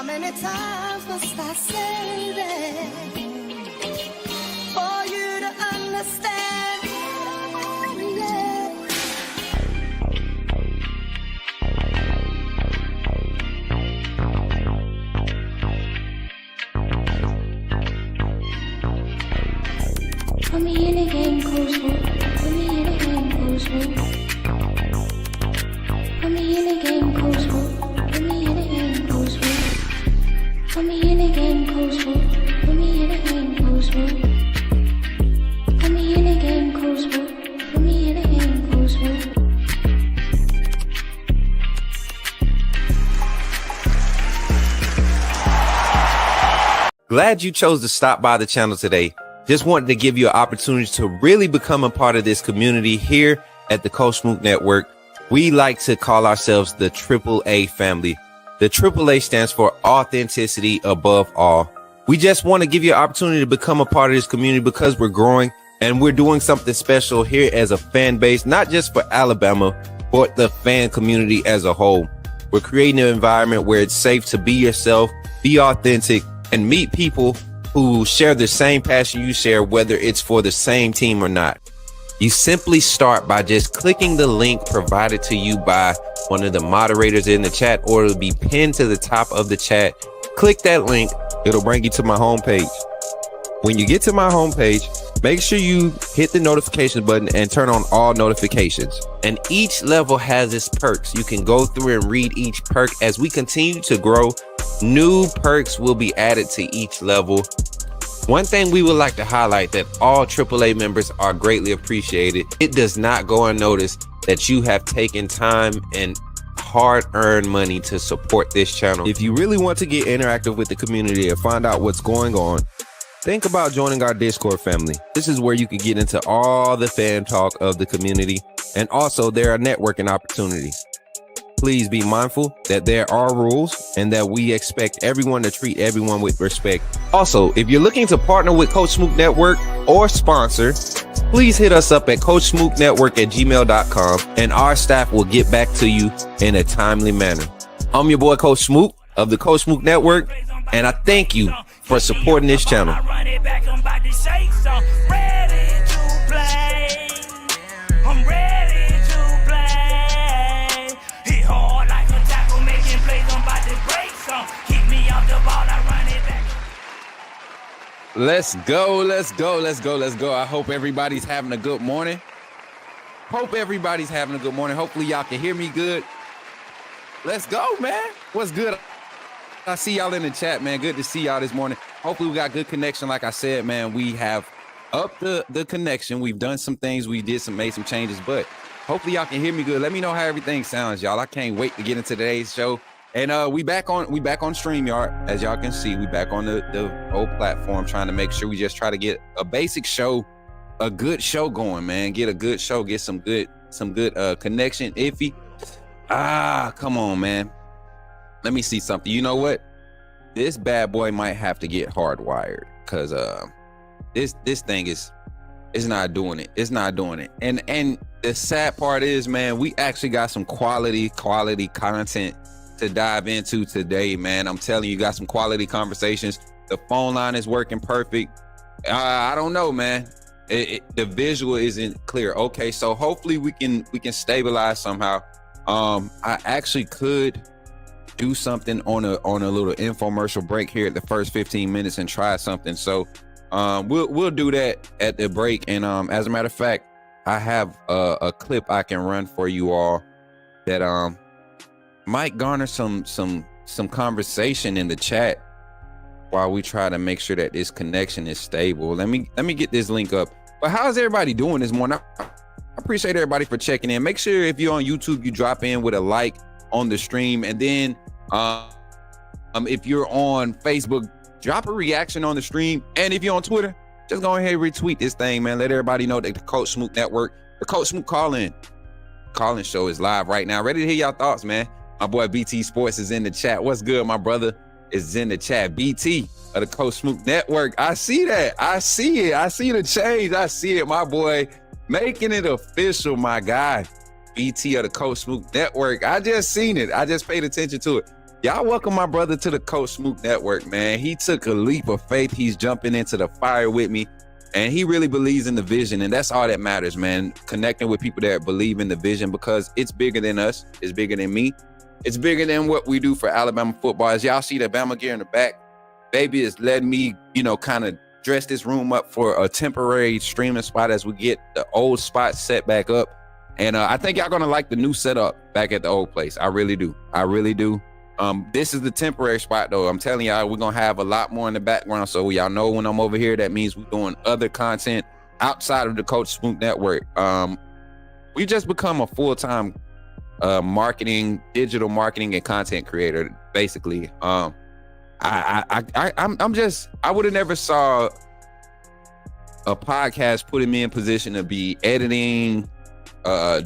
How many times must I say that for you to understand? Yeah. Put me in a game, cool swoop. Put me in a game, cool swoop. Put me in a game, cool swoop. Put me in a game, cool swoop. Put me in a game, cool swoop. Put me in a game, cool swoop. Put me in a game, cool swoop. Put me in a game, cool swoop. Glad you chose to stop by the channel today. Just wanted to give you an opportunity to really become a part of this community here at the Coach Smook Network. We like to call ourselves the AAA family. The AAA stands for authenticity above all. We just want to give you an opportunity to become a part of this community because we're growing and we're doing something special here as a fan base, not just for Alabama, but the fan community as a whole. We're creating an environment where it's safe to be yourself, be authentic, and meet people who share the same passion you share, whether it's for the same team or not. You simply start by just clicking the link provided to you by one of the moderators in the chat, or it'll be pinned to the top of the chat. Click that link. It'll bring you to my homepage. When you get to my homepage, make sure you hit the notification button and turn on all notifications. And each level has its perks. You can go through and read each perk. As we continue to grow, new perks will be added to each level. One thing we would like to highlight that all AAA members are greatly appreciated. It does not go unnoticed that you have taken time and hard-earned money to support this channel. If you really want to get interactive with the community and find out what's going on, think about joining our Discord family. This is where you can get into all the fan talk of the community, and also there are networking opportunities. Please be mindful that there are rules and that we expect everyone to treat everyone with respect. Also, if you're looking to partner with Coach Smook Network or sponsor, please hit us up at coachsmooknetwork@gmail.com and our staff will get back to you in a timely manner. I'm your boy Coach Smook of the Coach Smook Network, and I thank you for supporting this channel. Let's go, let's go, let's go, let's go. I hope everybody's having a good morning. Hopefully y'all can hear me good. Let's go, man. What's good? I see y'all in the chat, man. Good to see y'all this morning. Hopefully we got good connection. Like I said, man, we have upped the connection. We've done some things. We made some changes, but hopefully y'all can hear me good. Let me know how everything sounds, y'all. I can't wait to get into today's show. And we back on StreamYard. As y'all can see, we back on the old platform, trying to make sure we just try to get a basic show, a good show going, man. Get a good show, get some good connection. Iffy. Come on, man. Let me see something. You know what? This bad boy might have to get hardwired, because this thing is not doing it. It's not doing it. And the sad part is, man, we actually got some quality content to dive into today, man. I'm telling you, got some quality conversations. The phone line is working perfect. I don't know, man. The visual isn't clear. Okay, so hopefully we can stabilize somehow. I actually could do something on a little infomercial break here at the first 15 minutes and try something. So we'll do that at the break. And as a matter of fact, I have a clip I can run for you all that might garner some conversation in the chat while we try to make sure that this connection is stable. Let me get this link up. But how's everybody doing this morning? I appreciate everybody for checking in. Make sure if you're on YouTube, you drop in with a like on the stream, and then if you're on Facebook, drop a reaction on the stream. And if you're on Twitter, just go ahead and retweet this thing, man. Let everybody know that the Coach Smook Network, the Coach Smook call-in show is live right now. Ready to hear y'all thoughts, man. My boy BT Sports is in the chat. What's good, my brother? Is in the chat. BT of the Coach Smook Network. I see that. I see it. I see the change. I see it, my boy. Making it official, my guy. BT of the Coach Smook Network. I just seen it. I just paid attention to it. Y'all welcome my brother to the Coach Smook Network, man. He took a leap of faith. He's jumping into the fire with me, and he really believes in the vision, and that's all that matters, man. Connecting with people that believe in the vision, because it's bigger than us. It's bigger than me. It's bigger than what we do for Alabama football. As y'all see the Bama gear in the back, baby is letting me, kind of dress this room up for a temporary streaming spot as we get the old spot set back up. And I think y'all gonna like the new setup back at the old place. I really do. This is the temporary spot, though. I'm telling y'all, we're gonna have a lot more in the background, so y'all know when I'm over here, that means we're doing other content outside of the Coach Smook Network. We just become a full-time digital marketing and content creator, basically. I would have never saw a podcast putting me in position to be editing,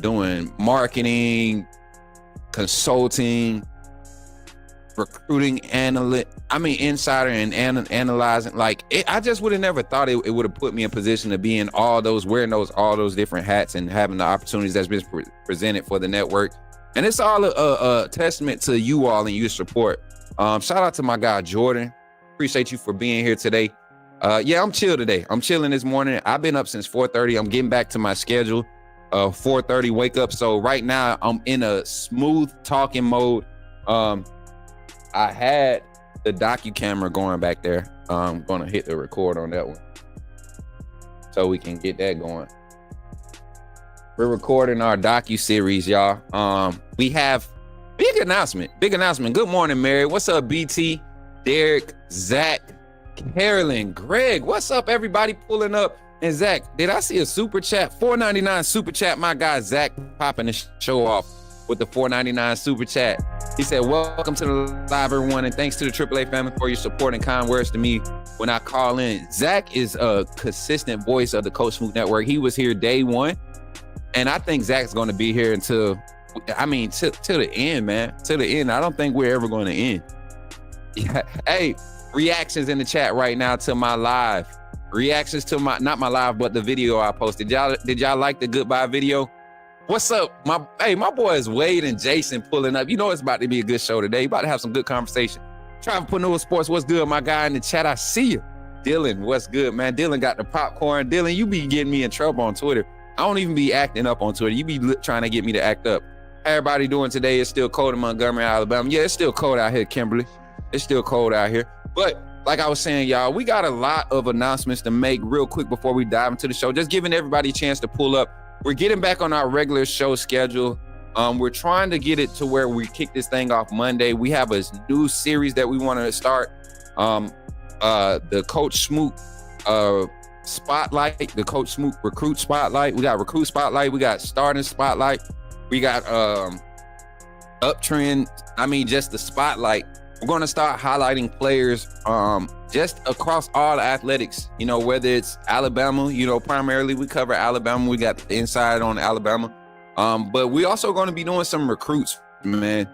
doing marketing, consulting, recruiting, insider and analyzing. I just would have never thought it would have put me in position to be in all those different hats and having the opportunities that's been presented for the network. And it's all a testament to you all and your support. Shout out to my guy Jordan. Appreciate you for being here today. I'm chill today. I'm chilling this morning. I've been up since 4:30. I'm getting back to my schedule. 4:30 wake up. So right now I'm in a smooth talking mode. I had the docu-camera going back there. I'm gonna hit the record on that one so we can get that going. We're recording our docu-series, y'all. We have big announcement. Good morning, Mary. What's up, BT? Derek, Zach, Carolyn, Greg. What's up, everybody pulling up? And Zach, did I see a super chat? $4.99 super chat. My guy Zach popping the show off with the $4.99 super chat. He said, welcome to the live, everyone, and thanks to the AAA family for your support and kind words to me when I call in. Zach is a consistent voice of the Coach Smook Network. He was here day one, and I think Zach's going to be here until, till the end, man. Till the end. I don't think we're ever going to end. Yeah. Hey, reactions in the chat right now to my live. Reactions to not my live, but the video I posted. Did y'all like the goodbye video? What's up? My boys Wade and Jason pulling up. You know it's about to be a good show today. About to have some good conversation. Travelpreneur Sports, what's good, my guy in the chat? I see you. Dylan, what's good, man? Dylan got the popcorn. Dylan, you be getting me in trouble on Twitter. I don't even be acting up on Twitter. You be trying to get me to act up. How everybody doing today? It's still cold in Montgomery, Alabama. Yeah, it's still cold out here, Kimberly. It's still cold out here. But like I was saying, y'all, we got a lot of announcements to make real quick before we dive into the show. Just giving everybody a chance to pull up. We're getting back on our regular show schedule. We're trying to get it to where we kick this thing off Monday. We have a new series that we want to start. The Coach Smook Spotlight, the Coach Smook Recruit Spotlight. We got Recruit Spotlight. We got Starting Spotlight. We got Uptrend. Just the Spotlight. We're going to start highlighting players just across all athletics, whether it's Alabama, primarily we cover Alabama. We got the inside on Alabama. But we also going to be doing some recruits, man.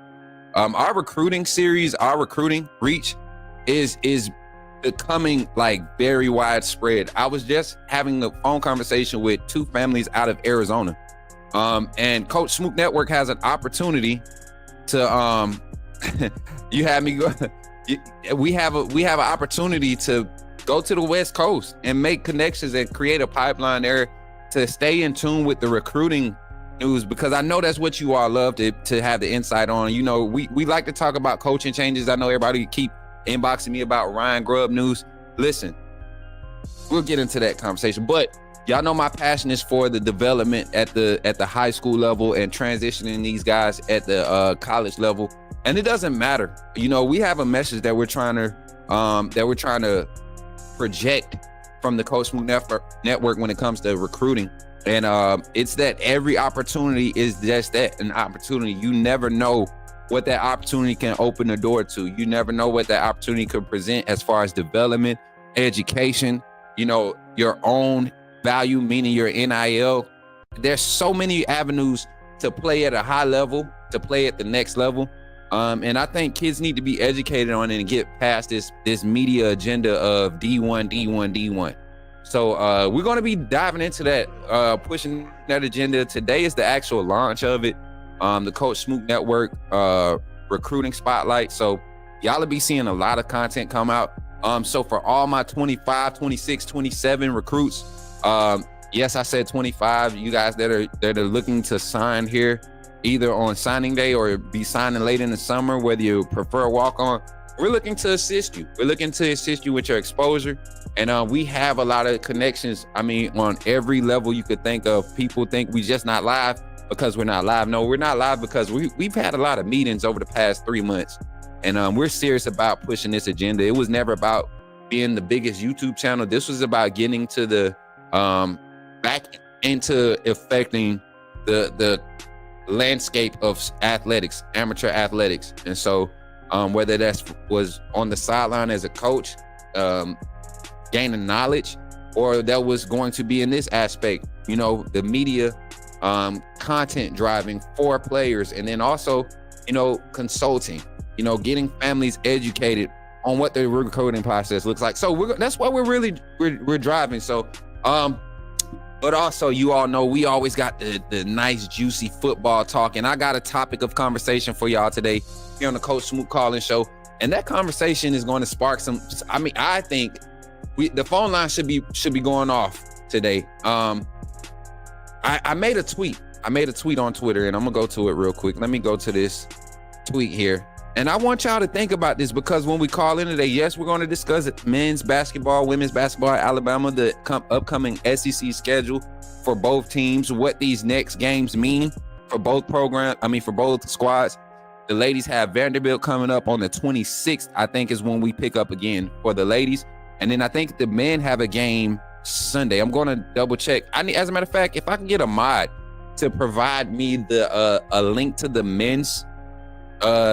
Our recruiting series, our recruiting reach is becoming very widespread. I was just having a phone conversation with two families out of Arizona. And Coach Smook Network has an opportunity to you had me go. We have an opportunity to go to the West Coast and make connections and create a pipeline there to stay in tune with the recruiting news, because I know that's what you all love to have the insight on. We like to talk about coaching changes. I know everybody keep inboxing me about Ryan Grubb news. Listen, we'll get into that conversation, but y'all know my passion is for the development at the high school level and transitioning these guys at the college level. And it doesn't matter. We have a message that we're trying to project from the Coach Smook Network when it comes to recruiting. And it's that every opportunity is just that, an opportunity. You never know what that opportunity can open the door to. You never know what that opportunity could present as far as development, education, your own value, meaning your NIL. There's so many avenues to play at a high level, to play at the next level. And I think kids need to be educated on it and get past this media agenda of D1. So we're going to be diving into that, pushing that agenda. Today is the actual launch of it. The Coach Smook Network recruiting spotlight. So y'all will be seeing a lot of content come out. So for all my 25, 26, 27 recruits, yes, I said 25, you guys that are looking to sign here, either on signing day or be signing late in the summer, whether you prefer walk on, we're looking to assist you. We're looking to assist you with your exposure. And we have a lot of connections. I mean, on every level you could think of. People think we just not live because we're not live. No, we're not live because we've had a lot of meetings over the past 3 months. And we're serious about pushing this agenda. It was never about being the biggest YouTube channel. This was about getting to the back into affecting the landscape of athletics, amateur athletics. And so whether that was on the sideline as a coach, gaining knowledge, or that was going to be in this aspect, you know, the media, content driving for players, and then also, you know, consulting, you know, getting families educated on what the recruiting process looks like. So that's what we're driving. So, but also, you all know we always got the nice, juicy football talk. And I got a topic of conversation for y'all today here on the Coach Smook Calling Show. And that conversation is going to spark some, I mean, I think the phone line should be going off today. I made a tweet. I made a tweet on Twitter, and I'm going to go to it real quick. Let me go to this tweet here. And I want y'all to think about this, because when we call in today, yes, we're going to discuss it, men's basketball, women's basketball at Alabama, the upcoming SEC schedule for both teams, what these next games mean for both for both squads. The ladies have Vanderbilt coming up on the 26th, I think is when we pick up again for the ladies. And then I think the men have a game Sunday. I'm going to double check. As a matter of fact, if I can get a mod to provide me a link to the men's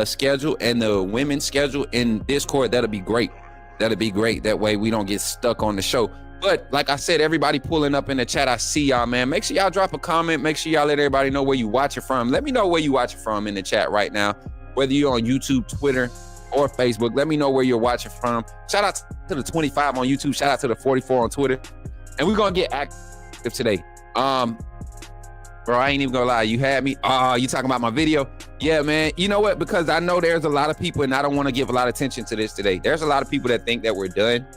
schedule and the women's schedule in Discord, that'll be great. That'll be great. That way we don't get stuck on the show. But like I said, everybody pulling up in the chat, I see y'all, man. Make sure y'all drop a comment. Make sure y'all let everybody know where you watching from. Let me know where you watching from in the chat right now, whether you're on YouTube, Twitter, or Facebook. Let me know where you're watching from. Shout out to the 25 on YouTube. Shout out to the 44 on Twitter. And we're gonna get active today. Bro, I ain't even gonna lie. You had me. You talking about my video? Yeah, man. You know what? Because I know there's a lot of people, and I don't want to give a lot of attention to this today. There's a lot of people that think that we're done.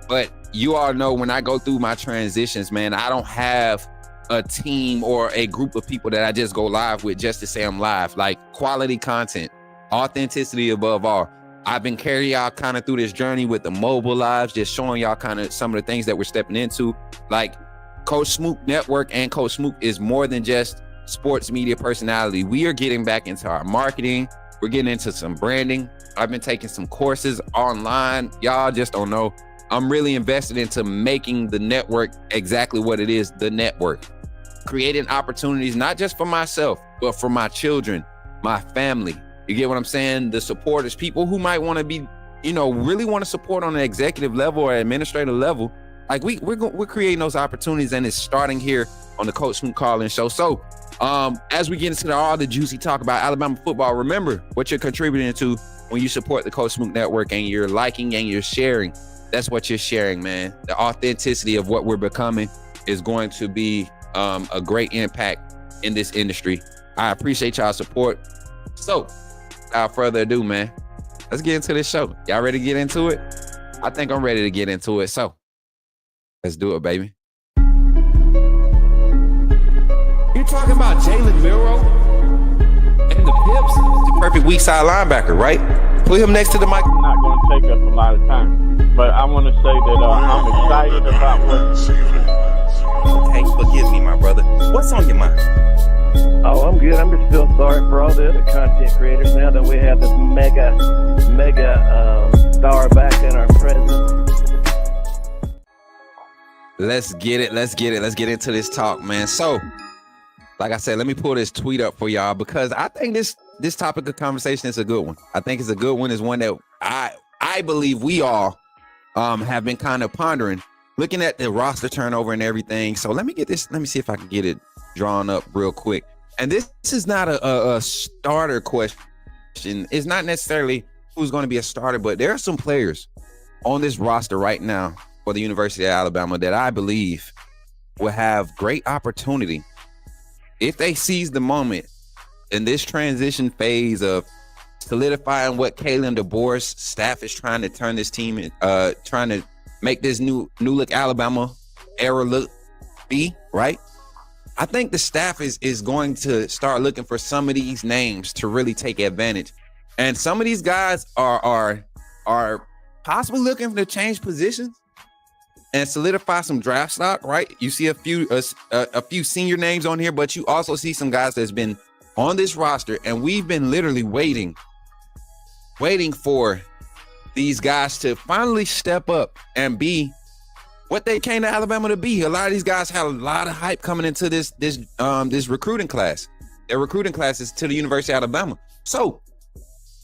But you all know when I go through my transitions, man, I don't have a team or a group of people that I just go live with just to say I'm live. Like, quality content, authenticity above all. I've been carrying y'all kind of through this journey with the mobile lives, just showing y'all kind of some of the things that we're stepping into. Like, Coach Smook Network and Coach Smook is more than just sports media personality. We are getting back into our marketing. We're getting into some branding. I've been taking some courses online. Y'all just don't know. I'm really invested into making the network exactly what it is, the network. Creating opportunities, not just for myself, but for my children, my family. You get what I'm saying? The supporters, people who might want to be, you know, really want to support on an executive level or administrative level. Like, we're creating those opportunities, and it's starting here on the Coach Smook Calling Show. So as we get into all the juicy talk about Alabama football, remember what you're contributing to when you support the Coach Smook Network, and you're liking and you're sharing. That's what you're sharing, man. The authenticity of what we're becoming is going to be a great impact in this industry. I appreciate y'all's support. So without further ado, man, let's get into this show. Y'all ready to get into it? I think I'm ready to get into it. So let's do it, baby. You're talking about Jalen Milroe and the Pips, the perfect weak side linebacker, right? Put him next to the mic. I'm not going to take up a lot of time, but I want to say that I'm excited about what. Okay, forgive me, my brother. What's on your mind? Oh, I'm good. I'm just feeling sorry for all the other content creators now that we have this mega star back in our presence. Let's get it. Let's get into this talk, man. So, like I said, let me pull this tweet up for y'all, because I think this topic of conversation is a good one. I think it's a good one. It's one that I believe we all have been kind of pondering, looking at the roster turnover and everything. So let me see if I can get it drawn up real quick. And this is not a starter question. It's not necessarily who's going to be a starter, but there are some players on this roster right now for the University of Alabama that I believe will have great opportunity if they seize the moment in this transition phase of solidifying what Kalen DeBoer's staff is trying to turn this team, trying to make this new look Alabama era look be, right? I think the staff is going to start looking for some of these names to really take advantage. And some of these guys are possibly looking to change positions and solidify some draft stock, right? You see a few senior names on here, but you also see some guys that's been on this roster, and we've been literally waiting for these guys to finally step up and be what they came to Alabama to be. A lot of these guys had a lot of hype coming into this recruiting class. Their recruiting classes to the University of Alabama. So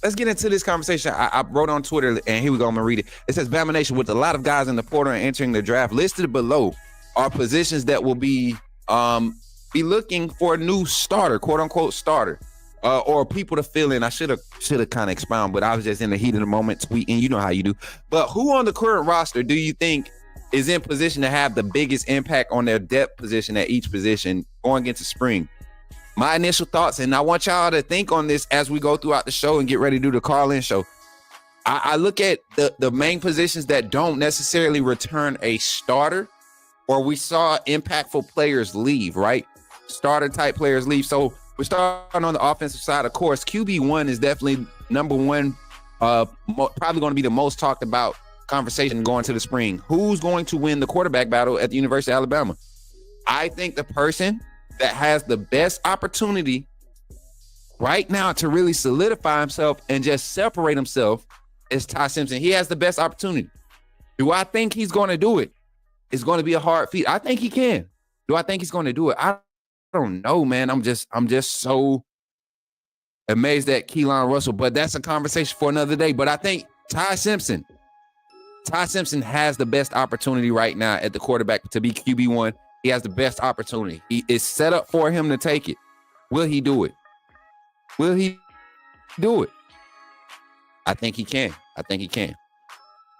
let's get into this conversation. I wrote on Twitter, and here we go. I'm gonna read it. It says, Bama Nation, with a lot of guys in the portal and entering the draft, listed below are positions that will be looking for a new starter, quote unquote starter, or people to fill in. I should have kind of expound, but I was just in the heat of the moment tweeting. You know how you do. But who on the current roster do you think is in position to have the biggest impact on their depth position at each position going into spring? My initial thoughts, and I want y'all to think on this as we go throughout the show and get ready to do the call-in show. I look at the main positions that don't necessarily return a starter, or we saw impactful players leave, right? Starter type players leave. So we're starting on the offensive side. Of course, QB1 is definitely number one, probably going to be the most talked about conversation going to the spring. Who's going to win the quarterback battle at the University of Alabama? I think the person that has the best opportunity right now to really solidify himself and just separate himself is Ty Simpson. He has the best opportunity. Do I think he's going to do it? It's going to be a hard feat. I think he can. Do I think he's going to do it? I don't know, man. I'm just so amazed at Keelan Russell, but that's a conversation for another day. But I think Ty Simpson has the best opportunity right now at the quarterback to be QB1. He has the best opportunity. He is set up for him to take it. Will he do it? Will he do it? I think he can.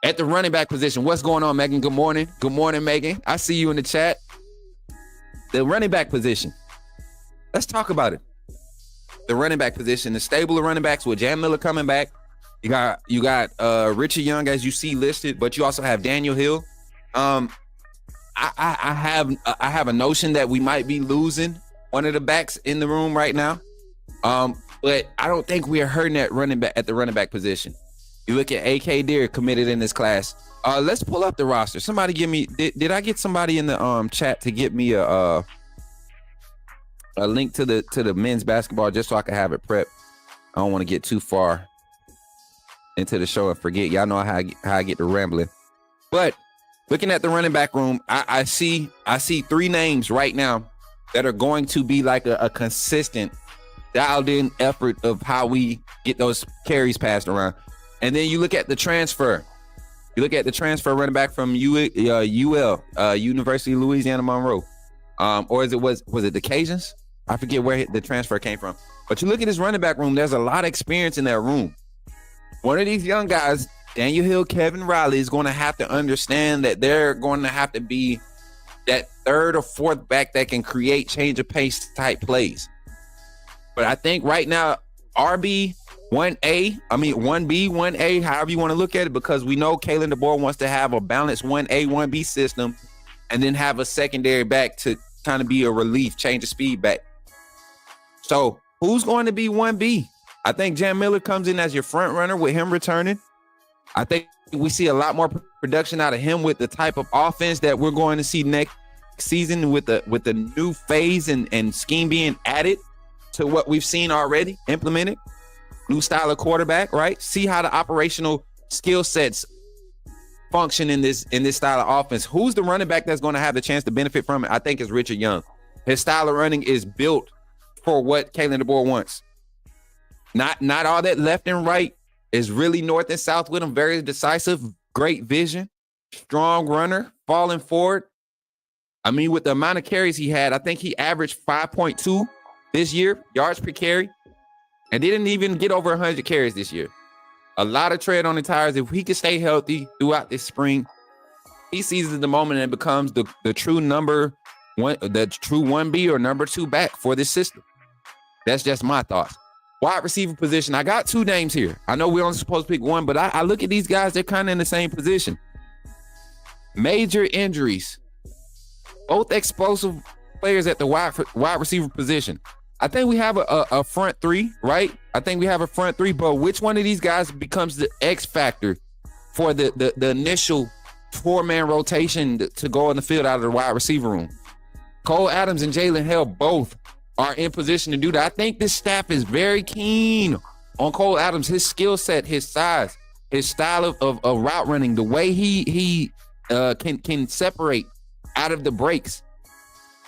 At the running back position, what's going on, Megan? Good morning. Good morning, Megan. I see you in the chat. The running back position. Let's talk about it. The running back position, the stable of running backs with Jan Miller coming back. You got Richard Young, as you see listed, but you also have Daniel Hill. I have a notion that we might be losing one of the backs in the room right now. But I don't think we are hurting at the running back position. You look at AK Deer committed in this class. Let's pull up the roster. Somebody give me, did I get somebody in the chat to get me a link to the men's basketball just so I can have it prepped? I don't want to get too far into the show and forget. Y'all know how I get to rambling. But looking at the running back room, I see three names right now that are going to be like a consistent, dialed in effort of how we get those carries passed around. And then you look at the transfer. You look at the transfer running back from UL, University of Louisiana Monroe. Or was it the Cajuns? I forget where the transfer came from. But you look at this running back room, there's a lot of experience in that room. One of these young guys, Daniel Hill, Kevin Riley, is going to have to understand that they're going to have to be that third or fourth back that can create change of pace type plays. But I think right now, RB 1A, 1B, however you want to look at it, because we know Kalen DeBoer wants to have a balanced 1A, 1B system and then have a secondary back to kind of be a relief, change of speed back. So who's going to be 1B? I think Jan Miller comes in as your front runner with him returning. I think we see a lot more production out of him with the type of offense that we're going to see next season with the new phase and scheme being added to what we've seen already implemented. New style of quarterback, right? See how the operational skill sets function in this style of offense. Who's the running back that's going to have the chance to benefit from it? I think it's Richard Young. His style of running is built for what Kalen DeBoer wants. Not all that left and right. Is really north and south with him. Very decisive, great vision, strong runner, falling forward. I mean, with the amount of carries he had, I think he averaged 5.2 this year, yards per carry, and didn't even get over 100 carries this year. A lot of tread on the tires. If he can stay healthy throughout this spring, he seizes the moment and becomes the true number one, the true 1B or number 2 back for this system. That's just my thoughts. Wide receiver position. I got 2 names here. I know we're only supposed to pick one, but I look at these guys, they're kind of in the same position. Major injuries. Both explosive players at the wide receiver position. I think we have a front 3, right? I think we have a front 3, but which one of these guys becomes the X factor for the initial 4-man rotation to go on the field out of the wide receiver room? Cole Adams and Jalen Hale both are in position to do that. I think this staff is very keen on Cole Adams, his skill set, his size, his style of route running, the way he can separate out of the breaks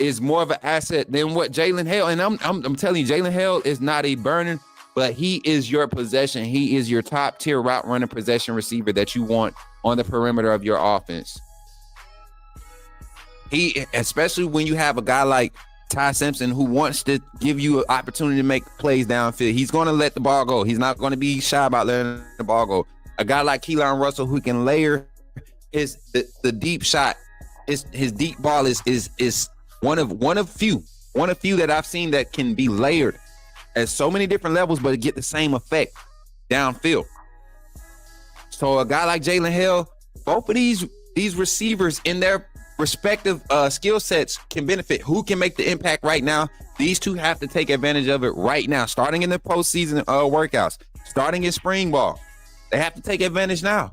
is more of an asset than what Jalen Hale. And I'm telling you, Jalen Hale is not a burner, but he is your possession. He is your top tier route running possession receiver that you want on the perimeter of your offense. He, especially when you have a guy like Ty Simpson who wants to give you an opportunity to make plays downfield. He's going to let the ball go. He's not going to be shy about letting the ball go. A guy like Keelan Russell who can layer the deep shot. His deep ball is one of few that I've seen that can be layered at so many different levels, but get the same effect downfield. So a guy like Jalen Hill, both of these receivers in their respective skill sets can benefit. Who can make the impact right now? These two have to take advantage of it right now, starting in the postseason workouts, starting in spring ball. They have to take advantage now.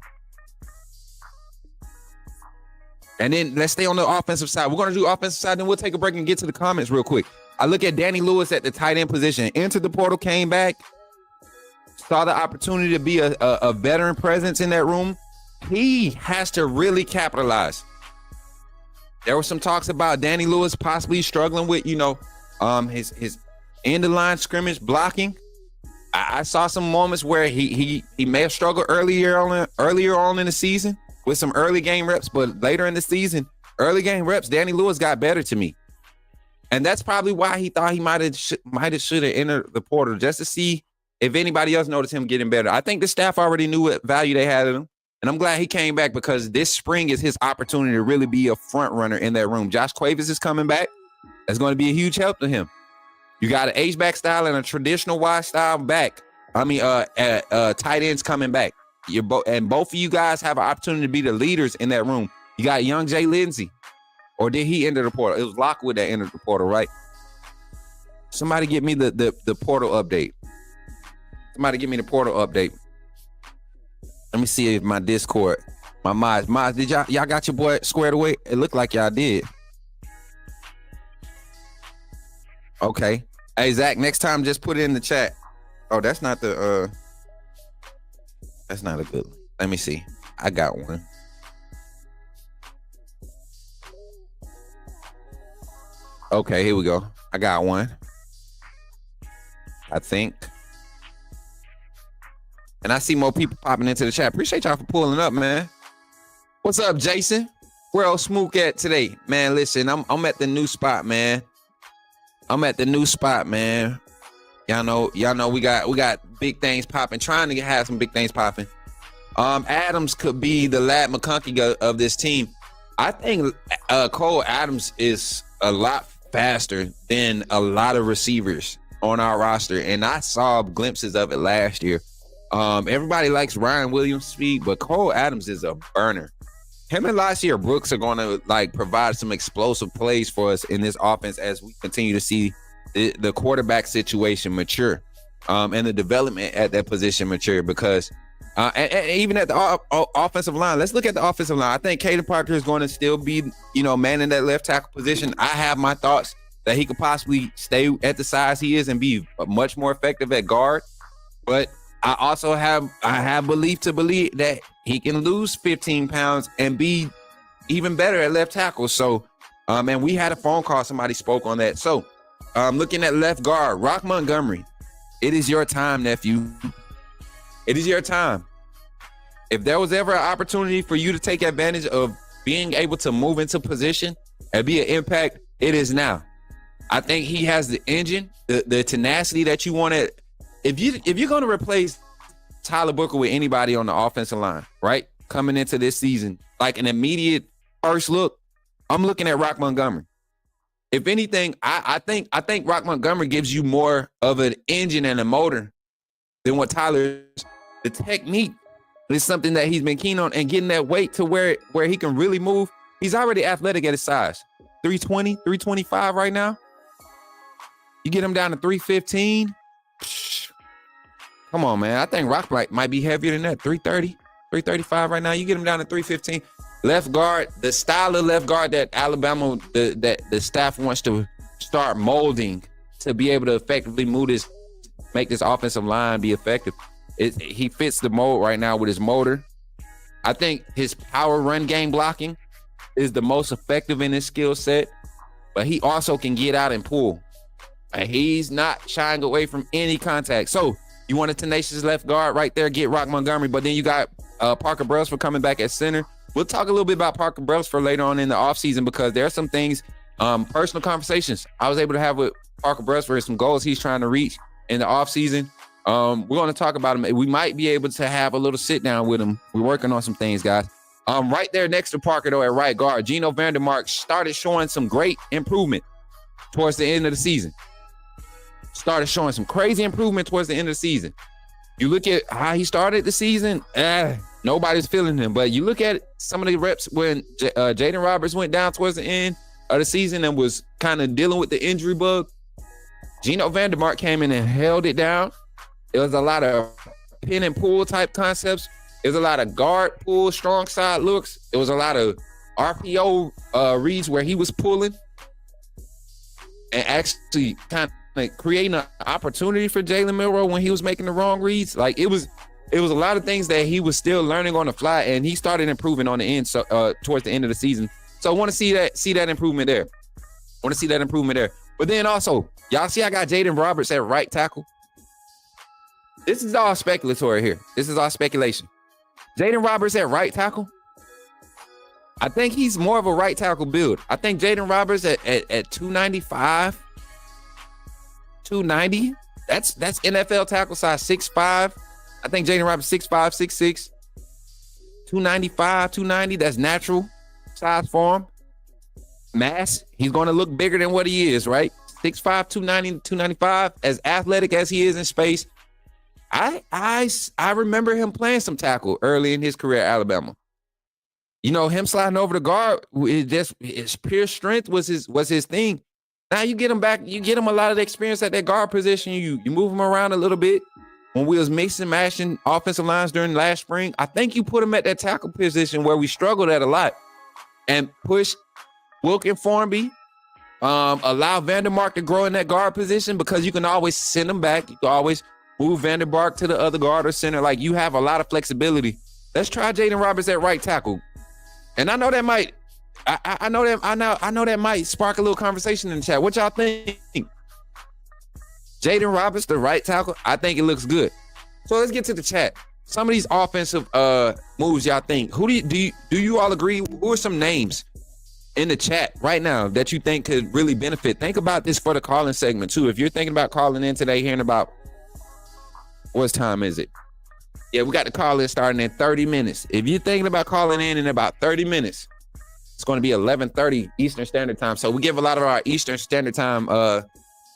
And then let's stay on the offensive side. We're going to do offensive side, then we'll take a break and get to the comments real quick. I look at Danny Lewis at the tight end position. Entered the portal, came back, saw the opportunity to be a veteran presence in that room. He has to really capitalize. There were some talks about Danny Lewis possibly struggling with, his end of line scrimmage blocking. I saw some moments where he may have struggled earlier on in the season with some early game reps, but later in the season, early game reps, Danny Lewis got better to me. And that's probably why he thought he might have should have entered the portal, just to see if anybody else noticed him getting better. I think the staff already knew what value they had in him. And I'm glad he came back because this spring is his opportunity to really be a front runner in that room. Josh Cuevas is coming back. That's going to be a huge help to him. You got an H-back style and a traditional wide style back. Tight ends coming back. And both of you guys have an opportunity to be the leaders in that room. You got young Jay Lindsey. Or did he enter the portal? It was Lockwood that entered the portal, right? Somebody give me the portal update. Somebody give me the portal update. Let me see if my Discord, my mods, did y'all got your boy squared away? It looked like y'all did. Okay. Hey, Zach, next time just put it in the chat. Oh, that's not a good one. Let me see. I got one. Okay, here we go. I got one. I think. And I see more people popping into the chat. Appreciate y'all for pulling up, man. What's up, Jason? Where else Smook at today? Man, listen, I'm at the new spot, man. I'm at the new spot, man. Y'all know we got big things popping, trying to have some big things popping. Adams could be the Lad McConkey of this team. I think Cole Adams is a lot faster than a lot of receivers on our roster, and I saw glimpses of it last year. Everybody likes Ryan Williams' speed, but Cole Adams is a burner. Him and last year Brooks are going to provide some explosive plays for us in this offense as we continue to see the quarterback situation mature, and the development at that position mature. Because and even at the offensive line, let's look at the offensive line. I think Caden Parker is going to still be, man in that left tackle position. I have my thoughts that he could possibly stay at the size he is and be much more effective at guard, but I also have belief that he can lose 15 pounds and be even better at left tackle. So, and we had a phone call. Somebody spoke on that. So, looking at left guard, Rock Montgomery, it is your time, nephew. It is your time. If there was ever an opportunity for you to take advantage of being able to move into position and be an impact, it is now. I think he has the engine, the tenacity that you want to. If you're going to replace Tyler Booker with anybody on the offensive line, right, coming into this season, like an immediate first look, I'm looking at Rock Montgomery. If anything, I think Rock Montgomery gives you more of an engine and a motor than what Tyler is. The technique is something that he's been keen on, and getting that weight to where he can really move. He's already athletic at his size. 320, 325 right now. You get him down to 315. Come on, man. I think Rock might be heavier than that. 330, 335 right now. You get him down to 315. Left guard, the style of left guard that Alabama, that the staff wants to start molding to be able to effectively make this offensive line be effective. He fits the mold right now with his motor. I think his power run game blocking is the most effective in his skill set, but he also can get out and pull. And he's not shying away from any contact. So you want a tenacious left guard right there, get Rock Montgomery, but then you got Parker Brailsford coming back at center. We'll talk a little bit about Parker Brailsford later on in the offseason because there are some things, personal conversations I was able to have with Parker Brailsford and some goals he's trying to reach in the offseason. We're going to talk about him. We might be able to have a little sit down with him. We're working on some things, guys. Right there next to Parker, though, at right guard, Geno Vandermark started showing some great improvement towards the end of the season. Started showing some crazy improvement towards the end of the season. You look at how he started the season, nobody's feeling him. But you look at some of the reps when Jaden Roberts went down towards the end of the season and was kind of dealing with the injury bug. Geno Vandermark came in and held it down. It was a lot of pin and pull type concepts. It was a lot of guard pull, strong side looks. It was a lot of RPO reads where he was pulling and actually kind of creating an opportunity for Jalen Milroe when he was making the wrong reads. Like it was a lot of things that he was still learning on the fly, and he started improving on the end. So towards the end of the season. So I want to see that improvement there. But then also, y'all see I got Jaden Roberts at right tackle. This is all speculatory here. This is all speculation. Jaden Roberts at right tackle. I think he's more of a right tackle build. I think Jaden Roberts at 295, 290. That's NFL tackle size 6'5". I think Jaden Roberts 6'5", 6'6", 295, 290. That's natural size for him. Mass, he's going to look bigger than what he is, right? 6'5", 290, 295. As athletic as he is in space, I remember him playing some tackle early in his career at Alabama. You know, him sliding over the guard, his pure strength was his thing. Now you get him back, you get him a lot of the experience at that guard position. You move him around a little bit. When we was mixing, mashing offensive lines during last spring, I think you put him at that tackle position where we struggled at a lot, and push Wilk and Formby, allow Vandermark to grow in that guard position because you can always send him back. You can always move Vandermark to the other guard or center. Like, you have a lot of flexibility. Let's try Jaden Roberts at right tackle. And I know that might, I know that might spark a little conversation in the chat. What y'all think? Jaden Roberts, the right tackle, I think it looks good. So let's get to the chat. Some of these offensive moves y'all think. Who do you all agree? Who are some names in the chat right now that you think could really benefit? Think about this for the calling segment too. If you're thinking about calling in today, hearing about what time is it? Yeah, we got the call in starting in 30 minutes. If you're thinking about calling in about 30 minutes, it's going to be 11:30 Eastern Standard Time. So we give a lot of our Eastern Standard Time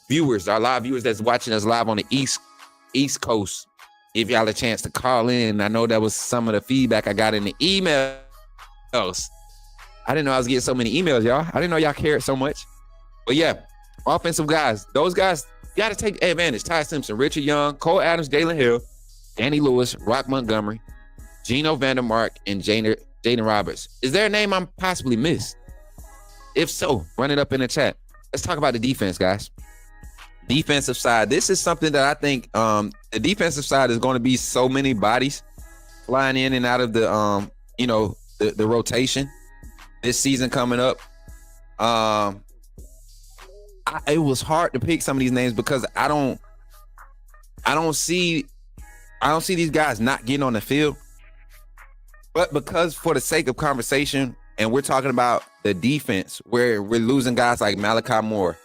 viewers, our live viewers that's watching us live on the East Coast, give y'all a chance to call in. I know that was some of the feedback I got in the emails. I didn't know I was getting so many emails, y'all. I didn't know y'all cared so much. But yeah, offensive guys, those guys, you got to take advantage. Ty Simpson, Richard Young, Cole Adams, Dalen Hill, Danny Lewis, Rock Montgomery, Geno Vandermark, and Jaden Roberts. Is there a name I'm possibly missed? If so, run it up in the chat. Let's talk about the defense, guys. Defensive side. This is something that I think the defensive side is going to be so many bodies flying in and out of the the rotation this season coming up. It was hard to pick some of these names because I don't see these guys not getting on the field. But because for the sake of conversation, and we're talking about the defense, where we're losing guys like Malachi Moore,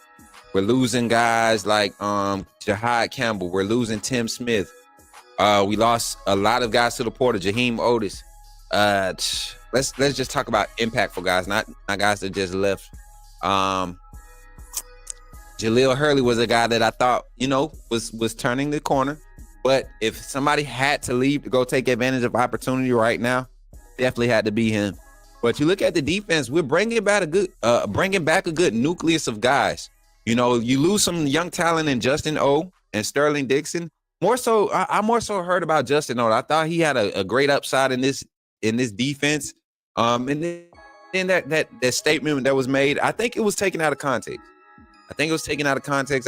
we're losing guys like Jahad Campbell, we're losing Tim Smith. We lost a lot of guys to the portal, Jaheim Otis. Let's just talk about impactful guys, not guys that just left. Jaleel Hurley was a guy that I thought, was turning the corner. But if somebody had to leave to go take advantage of opportunity right now, definitely had to be him. But you look at the defense, we're bringing back a good nucleus of guys. You lose some young talent in Justin O and Sterling Dixon. I more so heard about Justin O. I thought he had a great upside in this defense. And then that statement that was made, I think it was taken out of context. I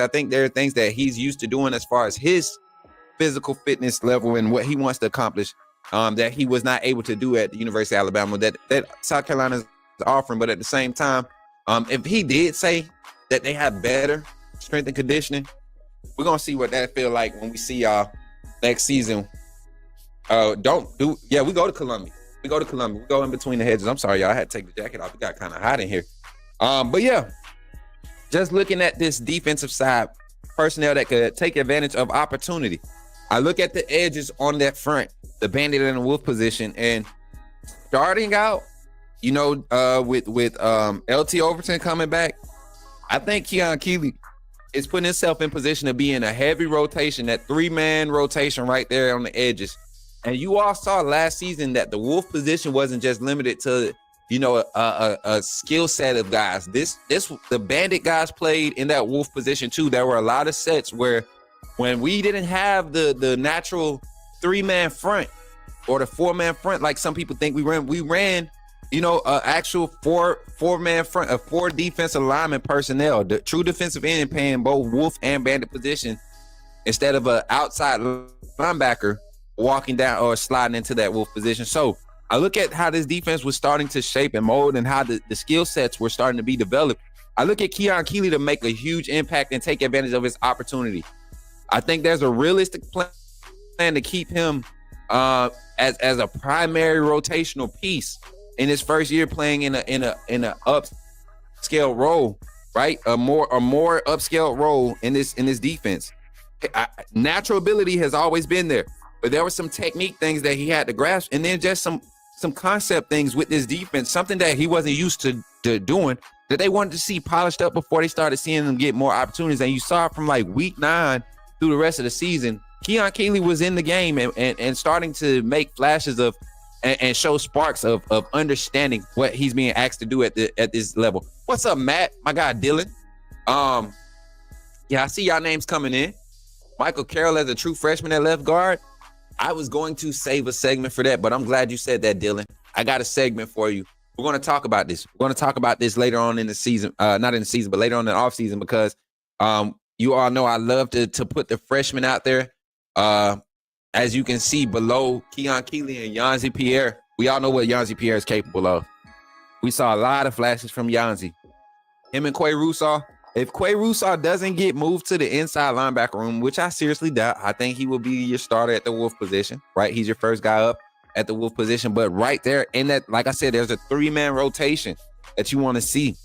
think there are things that he's used to doing as far as his physical fitness level and what he wants to accomplish that he was not able to do at the University of Alabama that South Carolina is offering. But at the same time, if he did say that they have better strength and conditioning, we're going to see what that feel like when we see y'all next season. We go to Columbia. We go in between the hedges. I'm sorry, y'all. I had to take the jacket off. It got kind of hot in here. But yeah, just looking at this defensive side, personnel that could take advantage of opportunity. I look at the edges on that front, the Bandit and the Wolf position, and starting out, with LT Overton coming back, I think Keon Keeley is putting himself in position to be in a heavy rotation, that 3-man rotation right there on the edges. And you all saw last season that the Wolf position wasn't just limited to, a skill set of guys. The Bandit guys played in that Wolf position too. There were a lot of sets where when we didn't have the natural 3-man front or the 4-man front, like some people think we ran, actual four-man front of 4 defensive lineman personnel, the true defensive end playing both Wolf and Bandit position instead of an outside linebacker walking down or sliding into that Wolf position. So I look at how this defense was starting to shape and mold and how the skill sets were starting to be developed. I look at Keon Keeley to make a huge impact and take advantage of his opportunity. I think there's a realistic plan to keep him as a primary rotational piece in his first year playing in a upscale role, right? A more upscale role in this defense. Natural ability has always been there, but there were some technique things that he had to grasp, and then just some concept things with this defense, something that he wasn't used to doing, that they wanted to see polished up before they started seeing them get more opportunities. And you saw it from like week 9 through the rest of the season. Keon Keeley was in the game and starting to make flashes of and show sparks of understanding what he's being asked to do at this level. What's up, Matt? My guy Dylan. I see y'all names coming in. Michael Carroll as a true freshman at left guard. I was going to save a segment for that, but I'm glad you said that, Dylan. I got a segment for you. We're going to talk about this. We're going to talk about this later on in the season, not in the season, but later on in the off season, because you all know I love to put the freshmen out there. As you can see below Keon Keeley and Yanzi Pierre, we all know what Yanzi Pierre is capable of. We saw a lot of flashes from Yanzi. Him and Quay Russaw. If Quay Russaw doesn't get moved to the inside linebacker room, which I seriously doubt, I think he will be your starter at the Wolf position, right? He's your first guy up at the Wolf position. But right there in that, like I said, there's a 3-man rotation that you want to see.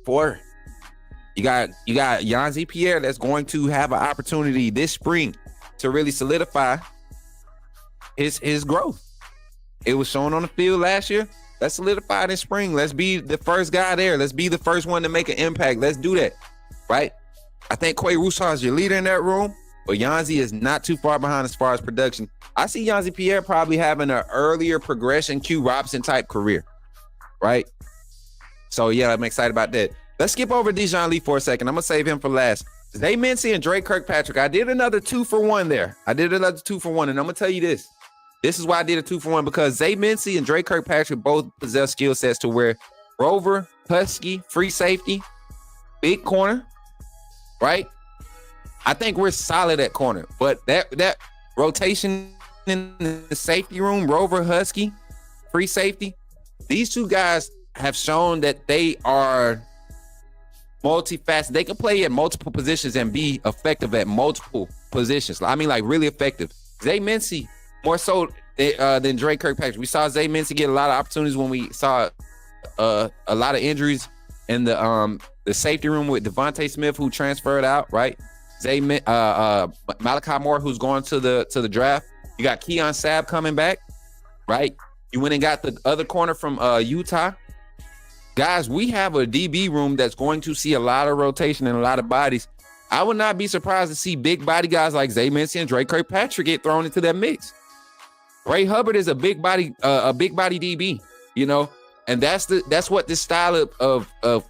You got Yanzi Pierre that's going to have an opportunity this spring to really solidify his growth. It was shown on the field last year. Let's solidify it in spring. Let's be the first guy there. Let's be the first one to make an impact. Let's do that, right? I think Quay Russaw is your leader in that room, but Yanzi is not too far behind as far as production. I see Yanzi Pierre probably having an earlier progression Q Robson type career, right? So, yeah, I'm excited about that. Let's skip over Dijon Lee for a second. I'm going to save him for last. Zay Mincy and Drake Kirkpatrick. I did another 2-for-1 there. And I'm going to tell you this. This is why I did a 2-for-1, because Zay Mincy and Drake Kirkpatrick both possess skill sets to where Rover, Husky, free safety, big corner, right? I think we're solid at corner, but that rotation in the safety room, Rover, Husky, free safety, these two guys have shown that they are multifaceted. They can play at multiple positions and be effective at multiple positions. I mean, like really effective. Zay Mincy, more so than Drake Kirkpatrick. We saw Zay Mincy get a lot of opportunities when we saw a lot of injuries in the safety room with Devontae Smith, who transferred out, right? Malachi Moore, who's going to the draft. You got Keon Sabb coming back, right? You went and got the other corner from Utah, guys, we have a DB room that's going to see a lot of rotation and a lot of bodies. I would not be surprised to see big body guys like Zay Mincy and Drake Kirkpatrick get thrown into that mix. Ray Hubbard is a big body DB, you know, and that's what this style of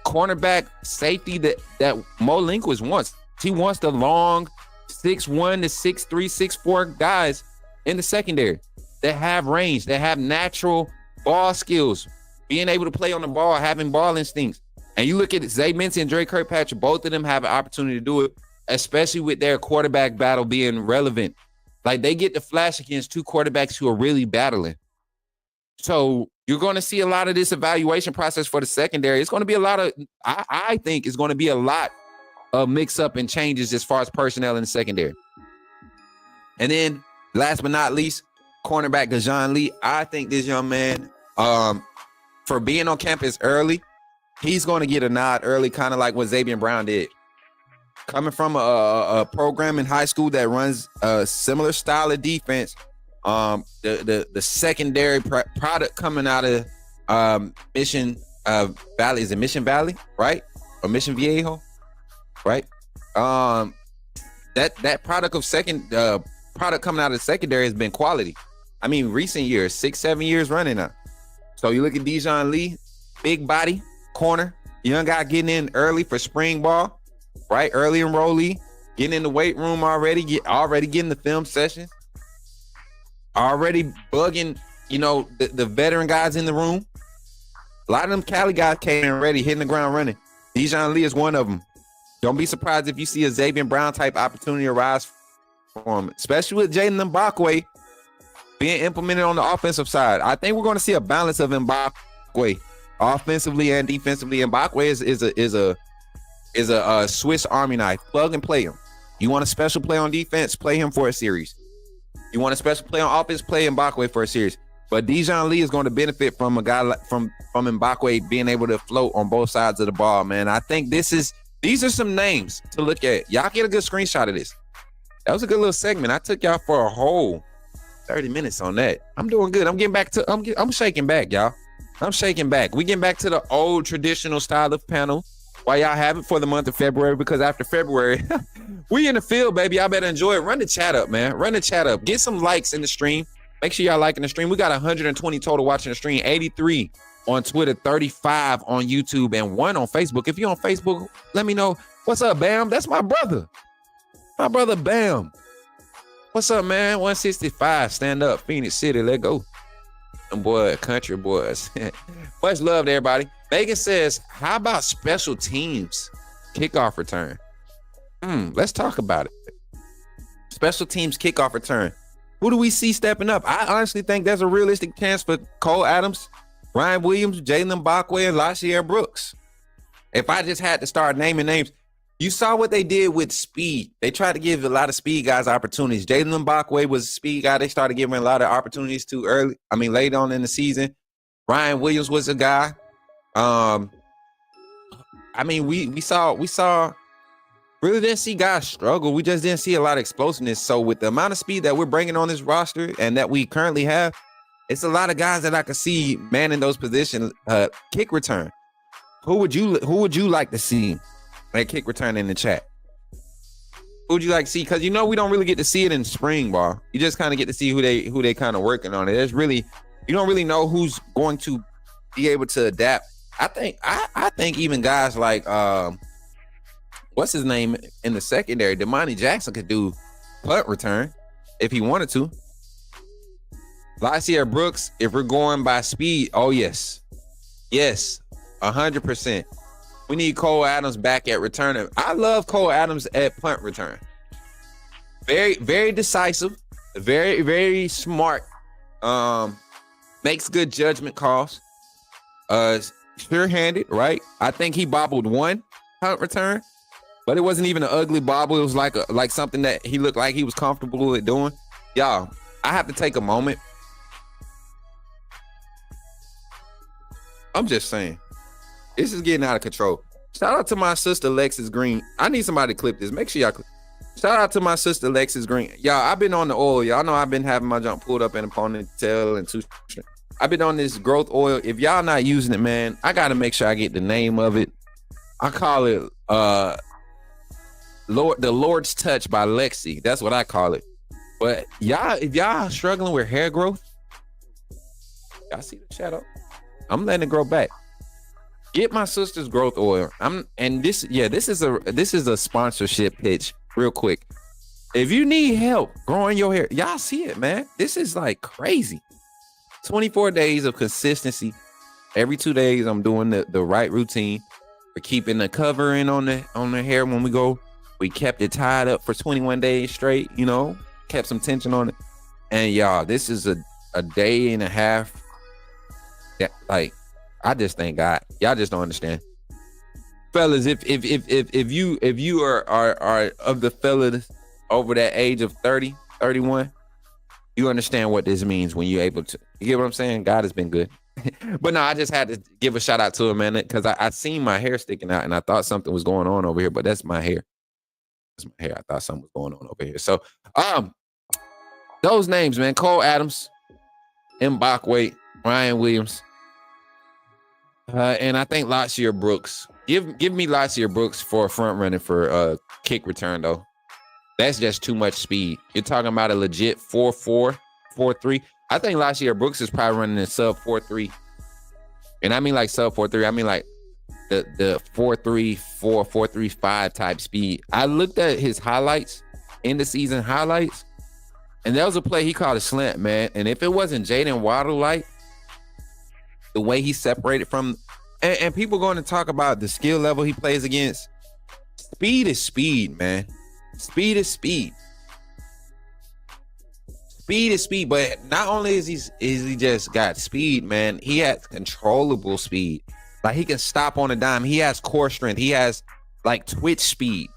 cornerback safety that Mo Linguist wants. He wants the long 6'1" to 6'3", 6'4" guys in the secondary that have range, that have natural ball skills, being able to play on the ball, having ball instincts. And you look at Zay Mincy and Drake Kirkpatrick, both of them have an opportunity to do it, especially with their quarterback battle being relevant. Like, they get to flash against two quarterbacks who are really battling. So you're going to see a lot of this evaluation process for the secondary. It's going to be a lot of, I think it's going to be a lot of mix-up and changes as far as personnel in the secondary. And then, last but not least, cornerback Dejon Lee. I think this young man, for being on campus early, he's going to get a nod early, kind of like what Xavier Brown did. Coming from a program in high school that runs a similar style of defense, the secondary product coming out of Mission Valley, is it Mission Valley, right? Or Mission Viejo, right? That product of product coming out of the secondary has been quality. I mean, recent years, 6-7 years running now. So you look at Dejon Lee, big body, corner, young guy getting in early for spring ball, right? Early enrollee, getting in the weight room already getting the film sessions, already bugging, you know, the veteran guys in the room. A lot of them Cali guys came in ready, hitting the ground running. Dejon Lee is one of them. Don't be surprised if you see a Xavier Brown type opportunity arise for him, especially with Jaden Mbakwe being implemented on the offensive side. I think we're going to see a balance of Mbakwe offensively and defensively. Mbakwe is a Swiss Army knife. Plug and play him. You want a special play on defense? Play him for a series. You want a special play on offense? Play Mbakwe for a series. But Dejon Lee is going to benefit from a guy like from Mbakwe being able to float on both sides of the ball, man. I think these are some names to look at. Y'all get a good screenshot of this. That was a good little segment. I took y'all for a whole 30 minutes on that. I'm doing good. I'm getting back to, I'm shaking back, y'all. I'm shaking back. We getting back to the old traditional style of panel while y'all have it for the month of February, because after February, we in the field, baby. Y'all better enjoy it. Run the chat up, man. Run the chat up. Get some likes in the stream. Make sure y'all liking the stream. We got 120 total watching the stream, 83 on Twitter, 35 on YouTube, and 1 on Facebook. If you're on Facebook, let me know. What's up, Bam? That's my brother. My brother, Bam. What's up, man? 165. Stand up. Phoenix City. Let go. Them boy, country boys. Much love to everybody. Megan says, how about special teams kickoff return? Let's talk about it. Special teams kickoff return. Who do we see stepping up? I honestly think there's a realistic chance for Cole Adams, Ryan Williams, Jalen Mbakwe, and Lashier Brooks. If I just had to start naming names, you saw what they did with speed. They tried to give a lot of speed guys opportunities. Jalen Mbakwe was a speed guy. They started giving a lot of opportunities too early. I mean, late on in the season. Ryan Williams was a guy. I mean, we saw really didn't see guys struggle. We just didn't see a lot of explosiveness. So with the amount of speed that we're bringing on this roster and that we currently have, it's a lot of guys that I could see manning those positions. Kick return. Who would you like to see at kick return in the chat? Who would you like to see? Because you know we don't really get to see it in spring ball. You just kind of get to see who they kind of working on it. There's really, you don't really know who's going to be able to adapt. I think even guys like what's his name in the secondary, Damani Jackson, could do punt return if he wanted to. Lashier Brooks, if we're going by speed, oh yes, 100%. We need Cole Adams back at return. I love Cole Adams at punt return. Very, very decisive, very, very smart. Makes good judgment calls. Sure-handed, right? I think he bobbled one punt return, but it wasn't even an ugly bobble. It was like something that he looked like he was comfortable with doing. Y'all, I have to take a moment. I'm just saying, this is getting out of control. Shout out to my sister Lexus Green. I need somebody to clip this. Make sure y'all clip. Shout out to my sister Lexus Green. Y'all, I've been on the oil. Y'all know I've been having my jump pulled up in a ponytail and two I've been on this growth oil. If y'all not using it, man, I gotta make sure I get the name of it. I call it the Lord's Touch by Lexi. That's what I call it. But y'all, if y'all struggling with hair growth, y'all see the shadow. I'm letting it grow back. Get my sister's growth oil. This is a sponsorship pitch, real quick. If you need help growing your hair, y'all see it, man. This is like crazy. 24 days of consistency. Every 2 days, I'm doing the right routine. We're keeping the covering on the hair when we go. We kept it tied up for 21 days straight, kept some tension on it. And y'all, this is a day and a half. That, like, I just thank God. Y'all just don't understand. Fellas, if you are of the fellas over that age of 30, 31, you understand what this means when you're able to. You get what I'm saying? God has been good. But no, I just had to give a shout out to him, man, because I seen my hair sticking out and I thought something was going on over here, but that's my hair. That's my hair. I thought something was going on over here. So, those names, man: Cole Adams, M. Bachwaite, Ryan Williams, and I think Latia Brooks. Give me Latia Brooks for a front running for kick return though. That's just too much speed. You're talking about a legit 4.4, 4.3. I think Latia Brooks is probably running a sub 4.3. And I mean like sub 4.3. I mean like the 4.34, 4.35 type speed. I looked at his highlights, in the season highlights, and there was a play he called a slant, man. And if it wasn't Jaden Waddle like the way he separated from, and people going to talk about the skill level he plays against. Speed is speed, man. Speed is speed. Speed is speed, but not only is he just got speed, man, he has controllable speed. Like he can stop on a dime. He has core strength. He has like twitch speed.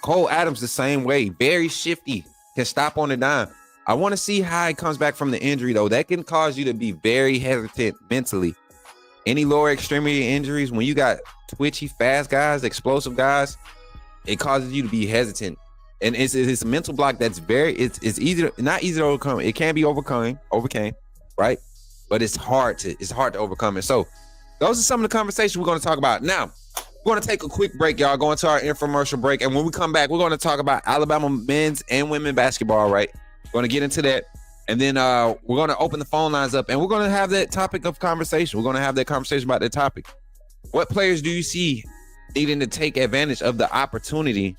Cole Adams the same way. Very shifty. Can stop on a dime. I want to see how he comes back from the injury though. That can cause you to be very hesitant mentally. Any lower extremity injuries, when you got twitchy, fast guys, explosive guys, it causes you to be hesitant. And it's a mental block that's it's easy, not easy to overcome. It can be overcame, right? But it's hard to overcome it. So those are some of the conversations we're going to talk about. Now, we're going to take a quick break, y'all. Going to our infomercial break. And when we come back, we're going to talk about Alabama men's and women's basketball, right? We're going to get into that. And then we're going to open the phone lines up and we're going to have that topic of conversation. We're going to have that conversation about that topic. What players do you see needing to take advantage of the opportunity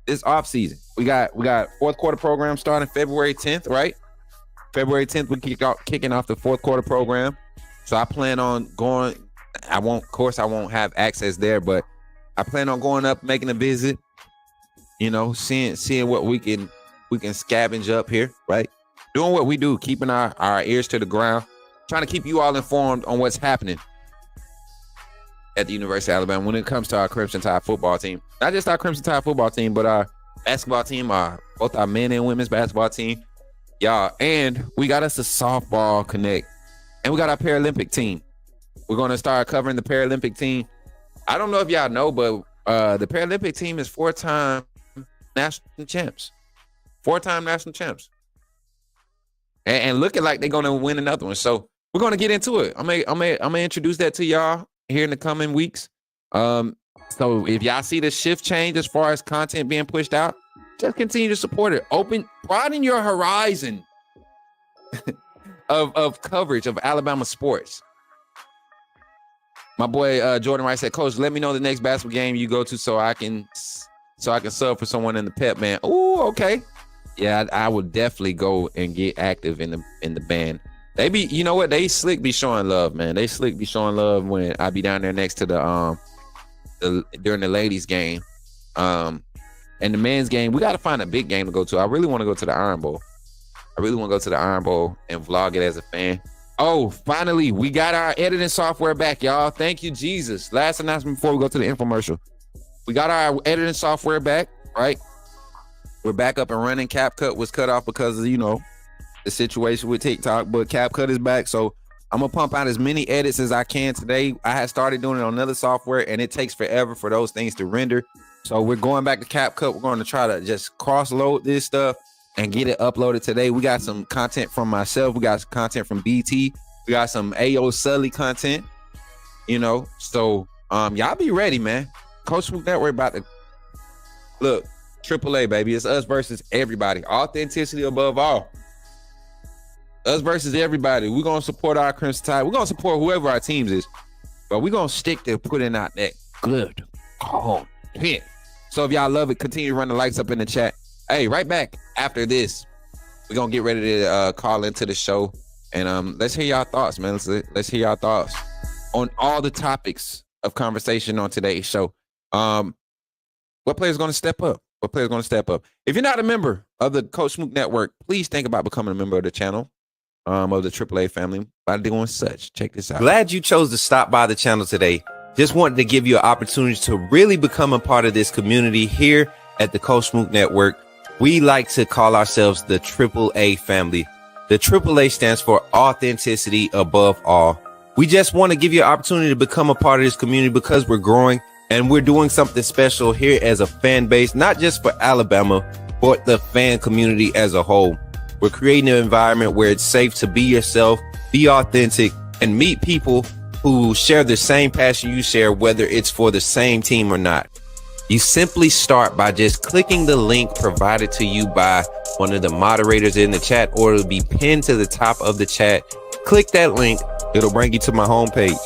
this offseason? We got fourth quarter program starting February 10th, right? February 10th, we kicking off the fourth quarter program. So I plan on going. I won't have access there, but I plan on going up, making a visit. Seeing what we can scavenge up here, right? Doing what we do, keeping our ears to the ground, trying to keep you all informed on what's happening at the University of Alabama when it comes to our Crimson Tide football team. Not just our Crimson Tide football team, but our basketball team, both our men and women's basketball team. Y'all, and we got us a softball connect. And we got our Paralympic team. We're going to start covering the Paralympic team. I don't know if y'all know, but the Paralympic team is four-time national champs. Four-time national champs. And looking like they're going to win another one. So we're going to get into it. I'm gonna introduce that to y'all here in the coming weeks. So if y'all see the shift change as far as content being pushed out, just continue to support it. Broaden your horizon of coverage of Alabama sports. My boy Jordan Wright said, "Coach, let me know the next basketball game you go to so I can sub for someone in the pep band." Ooh, okay. Yeah, I would definitely go and get active in the band. They be, you know what? They slick be showing love, man. They slick be showing love when I be down there next to the during the ladies game. And the men's game, we got to find a big game to go to. I really want to go to the Iron Bowl. I really want to go to the Iron Bowl and vlog it as a fan. Oh, finally, we got our editing software back, y'all. Thank you, Jesus. Last announcement before we go to the infomercial. We got our editing software back, right? We're back up and running. CapCut was cut off because of, the situation with TikTok, but CapCut is back. So I'm going to pump out as many edits as I can today. I had started doing it on another software, and it takes forever for those things to render. So we're going back to CapCut. We're going to try to just cross-load this stuff and get it uploaded today. We got some content from myself. We got some content from BT. We got some AO Sully content, So y'all be ready, man. Coach Smook Network about to look, AAA, baby. It's us versus everybody. Authenticity above all. Us versus everybody. We're going to support our Crimson Tide. We're going to support whoever our teams is. But we're going to stick to putting out that good hit. So if y'all love it, continue to run the lights up in the chat. Hey, right back after this, we're going to get ready to call into the show. And let's hear y'all thoughts, man. Let's hear y'all thoughts on all the topics of conversation on today's show. What player's going to step up? What player's going to step up? If you're not a member of the Coach Smook Network, please think about becoming a member of the channel, of the AAA family by doing such. Check this out. Glad you chose to stop by the channel today. Just wanted to give you an opportunity to really become a part of this community here at the Coach Smook Network. We like to call ourselves the AAA family. The AAA stands for authenticity above all. We just want to give you an opportunity to become a part of this community because we're growing and we're doing something special here as a fan base, not just for Alabama, but the fan community as a whole. We're creating an environment where it's safe to be yourself, be authentic, and meet people who share the same passion you share, whether it's for the same team or not. You simply start by just clicking the link provided to you by one of the moderators in the chat, or it'll be pinned to the top of the chat. Click that link. It'll bring you to my homepage.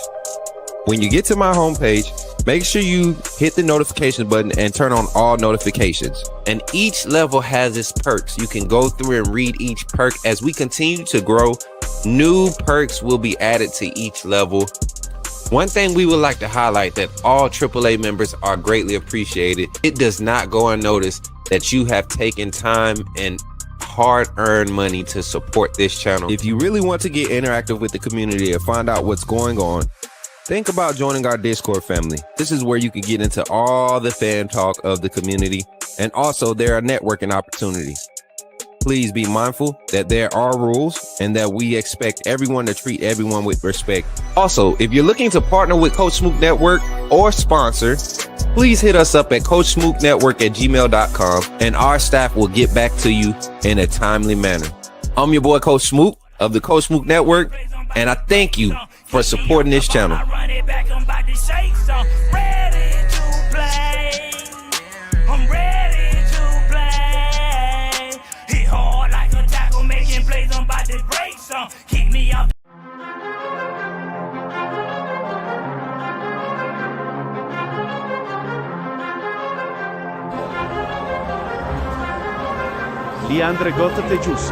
When you get to my homepage, make sure you hit the notification button and turn on all notifications. And each level has its perks. You can go through and read each perk. As we continue to grow, new perks will be added to each level. One thing we would like to highlight that all AAA members are greatly appreciated. It does not go unnoticed that you have taken time and hard-earned money to support this channel. If you really want to get interactive with the community and find out what's going on, think about joining our Discord family. This is where you can get into all the fan talk of the community, and also there are networking opportunities. Please be mindful that there are rules and that we expect everyone to treat everyone with respect. Also, if you're looking to partner with Coach Smook Network or sponsor, please hit us up at coachsmooknetwork@gmail.com and our staff will get back to you in a timely manner. I'm your boy Coach Smook of the Coach Smook Network, and I thank you for supporting this channel. Keep me up. Leandre Gota Tejus.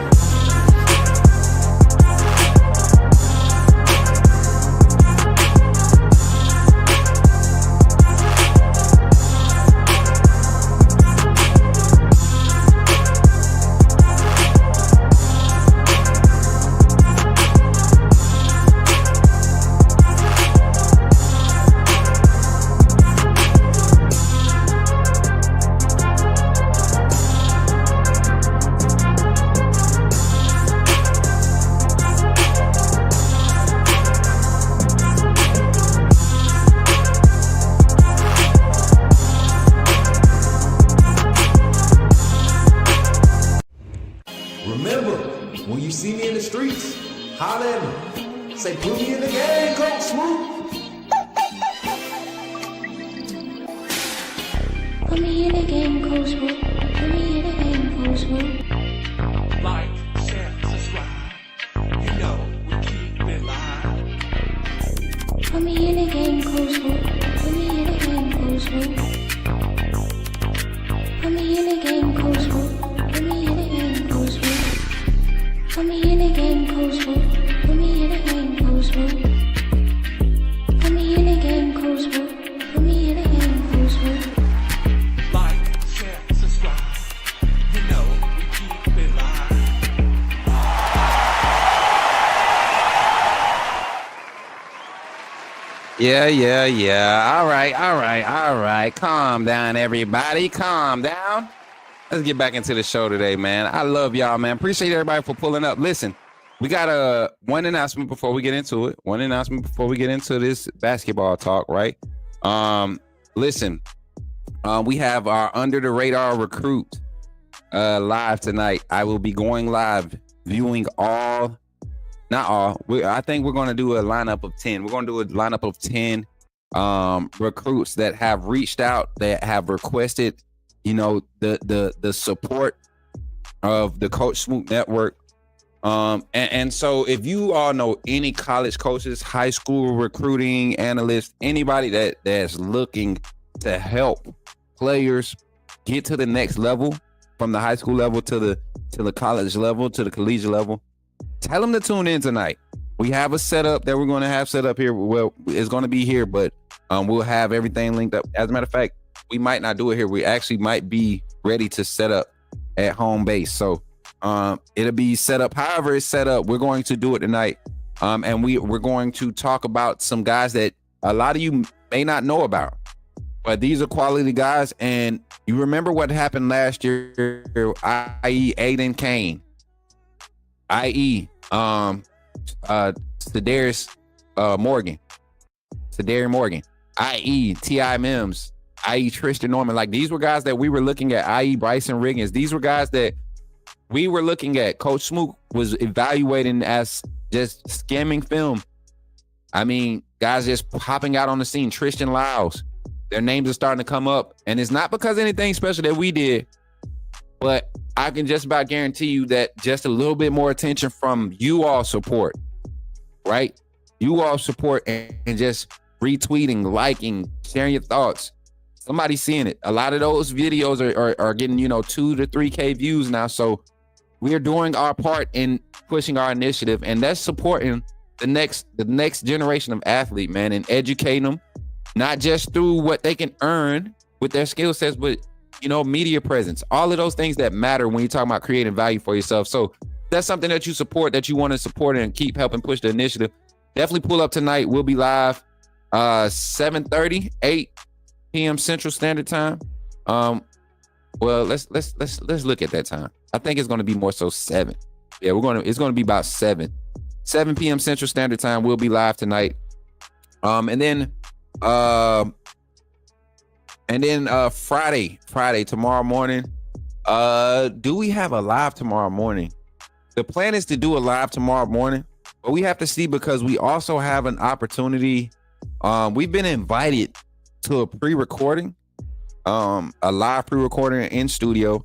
Remember, when you see me in the streets, holler at me. Say, put me in the game, Coach Smook. Put me in the game, Coach Smook. Put me in the game, Coach Smook. Like, share, subscribe. You know we keep it live. Put me in the game, Coach Smook. Put me in the game, Coach Smook. Put me in the game, Coach Smook. Put me in the game, Coach Smook. Put me in the game, Coach Smook. Put me in the game, Coach Smook. Put me in the game, Coach Smook. Put me in the game, Coach Smook. Like, share, subscribe. You know we keep it live. Yeah. All right. Calm down, everybody. Calm down. Let's get back into the show today, man. I love y'all, man. Appreciate everybody for pulling up. Listen, we got one announcement before we get into it. One announcement before we get into this basketball talk, right? Listen, we have our under the radar recruit live tonight. I will be going live, viewing all, not all. I think we're going to do a lineup of 10. We're going to do a lineup of 10 recruits that have reached out, that have requested, the support of the Coach Smook Network. And so if you all know any college coaches, high school recruiting analysts, anybody that's looking to help players get to the next level, from the high school level to the college level, to the collegiate level, tell them to tune in tonight. We have a setup that we're going to have set up here. Well, it's going to be here, but we'll have everything linked up. As a matter of fact, we might not do it here. We actually might be ready to set up at home base. So it'll be set up however it's set up. We're going to do it tonight. And we're going to talk about some guys that a lot of you may not know about, but these are quality guys. And you remember what happened last year, i.e. Aiden Kane, i.e. Sedarius Morgan, i.e. T.I. Mims, i.e. Tristan Norman. Like, these were guys that we were looking at, i.e. Bryson Riggins. These were guys that we were looking at. Coach Smook was evaluating as just skimming film. I mean, guys just popping out on the scene. Tristan Lyles, their names are starting to come up. And it's not because anything special that we did, but I can just about guarantee you that just a little bit more attention from you all support, right? You all support and just retweeting, liking, sharing your thoughts. Somebody's seeing it. A lot of those videos are getting, 2 to 3K views now. So we are doing our part in pushing our initiative, and that's supporting the next generation of athlete, man, and educating them, not just through what they can earn with their skill sets, but media presence, all of those things that matter when you're talking about creating value for yourself. So that's something that you support, that you want to support and keep helping push the initiative. Definitely pull up tonight. We'll be live 7:30, 8 p.m. Central Standard Time. Well, let's look at that time. I think it's going to be more so 7. Yeah, it's going to be about 7 p.m. Central Standard Time. We'll be live tonight. And then Friday, tomorrow morning. Do we have a live tomorrow morning? The plan is to do a live tomorrow morning, but we have to see, because we also have an opportunity. We've been invited to a pre-recording, a live pre-recording in studio.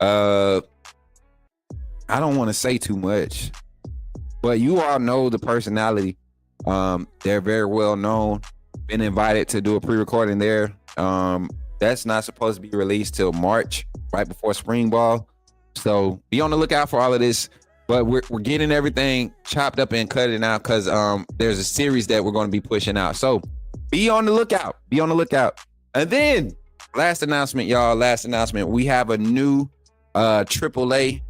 I don't want to say too much, but you all know the personality. They're very well known. Been invited to do a pre-recording there. That's not supposed to be released till March, right before spring ball. So be on the lookout for all of this. But we're getting everything chopped up and cutting out, because there's a series that we're going to be pushing out. So be on the lookout. And then last announcement, y'all. We have a new AAA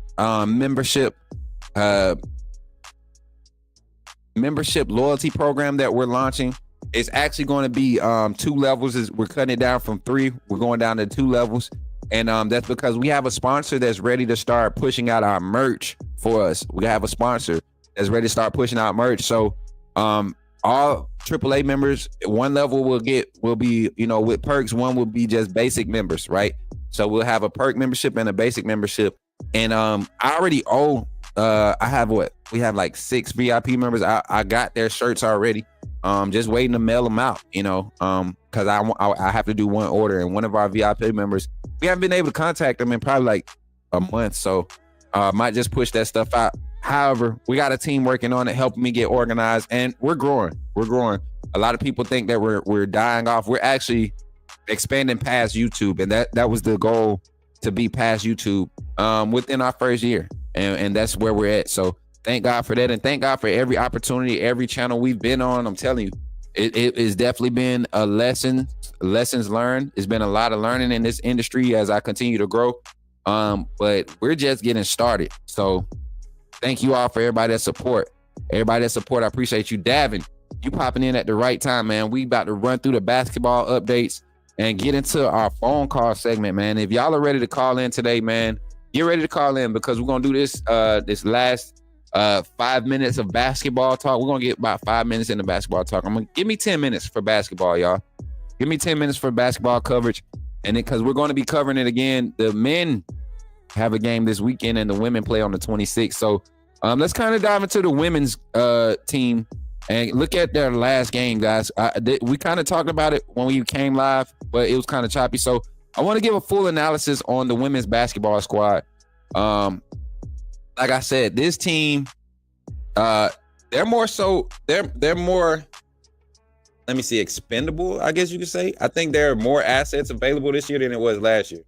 membership loyalty program that we're launching. It's actually going to be 2 levels. We're cutting it down from 3. We're going down to 2 levels. And that's because we have a sponsor that's ready to start pushing out our merch for us. We have a sponsor that's ready to start pushing out merch. So all AAA members, 1 level will be, with perks. 1 will be just basic members, right? So we'll have a perk membership and a basic membership. And I already owe, we have like 6 VIP members. I got their shirts already. Just waiting to mail them out, because I have to do 1 order, and one of our VIP members, we haven't been able to contact them in probably like a month. So might just push that stuff out. However, we got a team working on it, helping me get organized, and we're growing. A lot of people think that we're dying off. We're actually expanding past YouTube, and that was the goal, to be past YouTube within our first year, and that's where we're at. So thank God for that, and thank God for every opportunity, every channel we've been on. I'm telling you, it has definitely been a lessons learned. It's been a lot of learning in this industry as I continue to grow. But we're just getting started. So thank you all for everybody that support. I appreciate you. Davin, you popping in at the right time, man. We about to run through the basketball updates and get into our phone call segment, man. If y'all are ready to call in today, man, get ready to call in, because we're going to do this last 5 minutes of basketball talk. We're going to get about 5 minutes into basketball talk. Give me 10 minutes for basketball, y'all. Give me 10 minutes for basketball coverage. And then, because we're going to be covering it again, the men have a game this weekend, and the women play on the 26th. So let's kind of dive into the women's team and look at their last game, guys. We kind of talked about it when we came live, but it was kind of choppy. So I want to give a full analysis on the women's basketball squad. Like I said, this team, they're more, let me see, expendable, I guess you could say. I think there are more assets available this year than it was last year.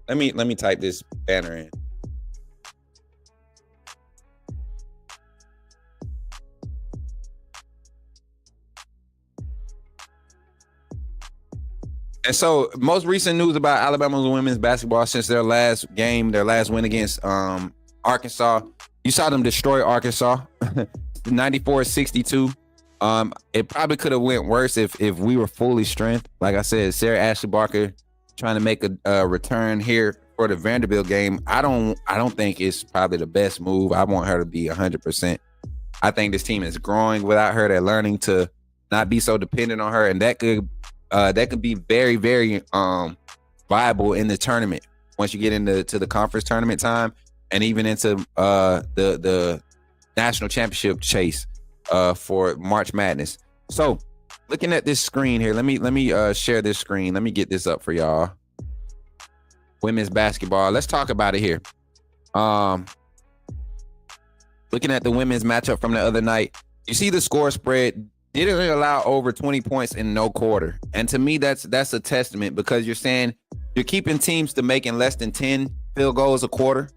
Let me type this banner in. And so, most recent news about Alabama's women's basketball since their last win against Arkansas. You saw them destroy Arkansas, 94-62. It probably could have went worse if we were fully strength. Like I said, Sarah Ashley Barker trying to make a return here for the Vanderbilt game. I don't think it's probably the best move. I want her to be 100%. I think this team is growing without her. They're learning to not be so dependent on her, and that could be very, very viable in the tournament once you get into the conference tournament time, and even into the national championship chase for March Madness. So, looking at this screen here, let me share this screen. Let me get this up for y'all. Women's basketball. Let's talk about it here. Looking at the women's matchup from the other night, you see the score spread didn't allow over 20 points in no quarter. And to me, that's a testament, because you're saying you're keeping teams to making less than 10 field goals a quarter.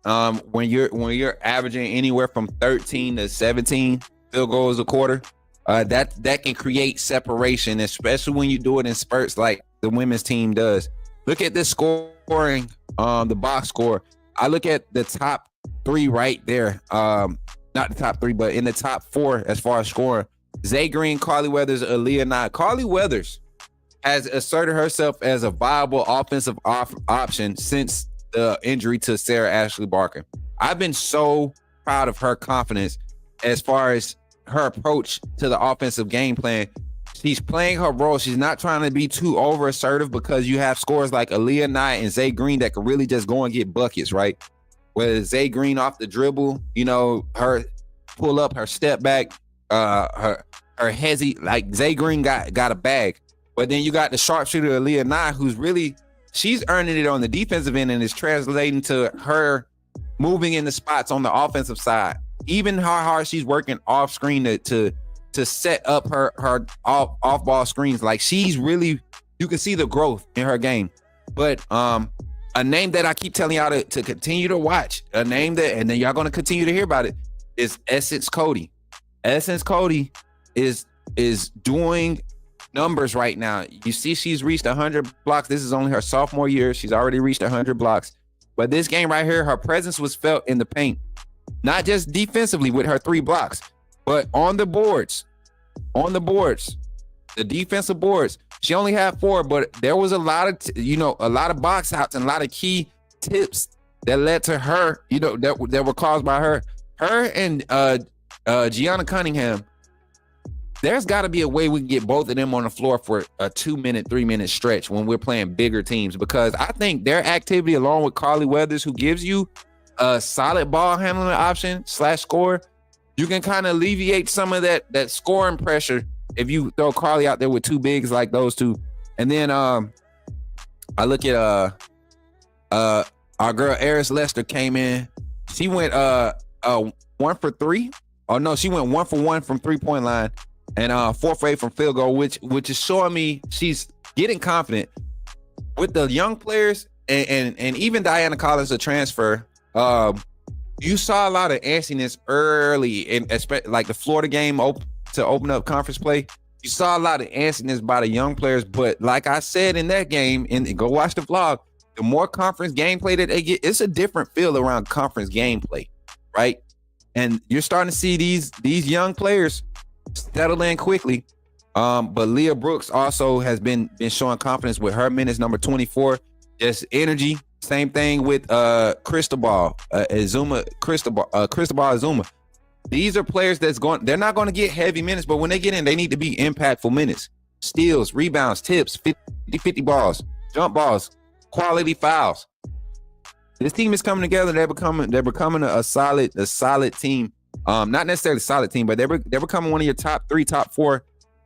When you're averaging anywhere from 13 to 17 field goals a quarter, that can create separation, especially when you do it in spurts like the women's team does. Look at this scoring, the box score. I look at the top three right there. Not the top three, but in the top four as far as scoring. Zay Green, Carly Weathers, Aaliyah Nye. Carly Weathers has asserted herself as a viable offensive option since the injury to Sarah Ashley Barker. I've been so proud of her confidence as far as her approach to the offensive game plan. She's playing her role. She's not trying to be too over assertive, because you have scores like Aaliyah Nye and Zay Green that can really just go and get buckets, right? Whether Zay Green off the dribble, her pull up, her step back, her hezzy, like Zay Green got a bag. But then you got the sharpshooter Aaliyah Nye, she's earning it on the defensive end, and is translating to her moving in the spots on the offensive side. Even how hard she's working off screen to set up her off ball screens. Like, she's really, you can see the growth in her game. But a name that I keep telling y'all to continue to watch, a name that, and then y'all going to continue to hear about it, is Essence Cody. Essence Cody is doing numbers right now. You see, she's reached 100 blocks. This is only her sophomore year. She's already reached 100 blocks. But this game right here, her presence was felt in the paint, not just defensively with her 3 blocks, but on the boards, the defensive boards. She only had 4, but there was a lot of box outs and a lot of key tips that led to her, that were caused by her and Gianna Cunningham. There's got to be a way we can get both of them on the floor for a 2-minute, 3-minute stretch when we're playing bigger teams, because I think their activity, along with Carly Weathers, who gives you a solid ball handling option / score, you can kind of alleviate some of that scoring pressure if you throw Carly out there with 2 bigs like those two. And then I look at our girl Eris Lester came in. She went 1 for 3. Oh no, she went 1 for 1 from 3-point line, and 4 for 8 from field goal, which is showing me she's getting confident with the young players, and even Diana Collins, a transfer. You saw a lot of antsiness early, in like the Florida game to open up conference play. You saw a lot of antsiness by the young players, but like I said in that game, and go watch the vlog, the more conference gameplay that they get, it's a different feel around conference gameplay, right? And you're starting to see these young players settle in quickly. But Leah Brooks also has been showing confidence with her minutes, number 24, just energy. Same thing with Cristobal Azuma. These are players they're not going to get heavy minutes, but when they get in, they need to be impactful minutes. Steals, rebounds, tips, 50-50 balls, jump balls, quality fouls. This team is coming together. They're becoming a solid team. Not necessarily a solid team, but they're becoming one of your top 3, top 4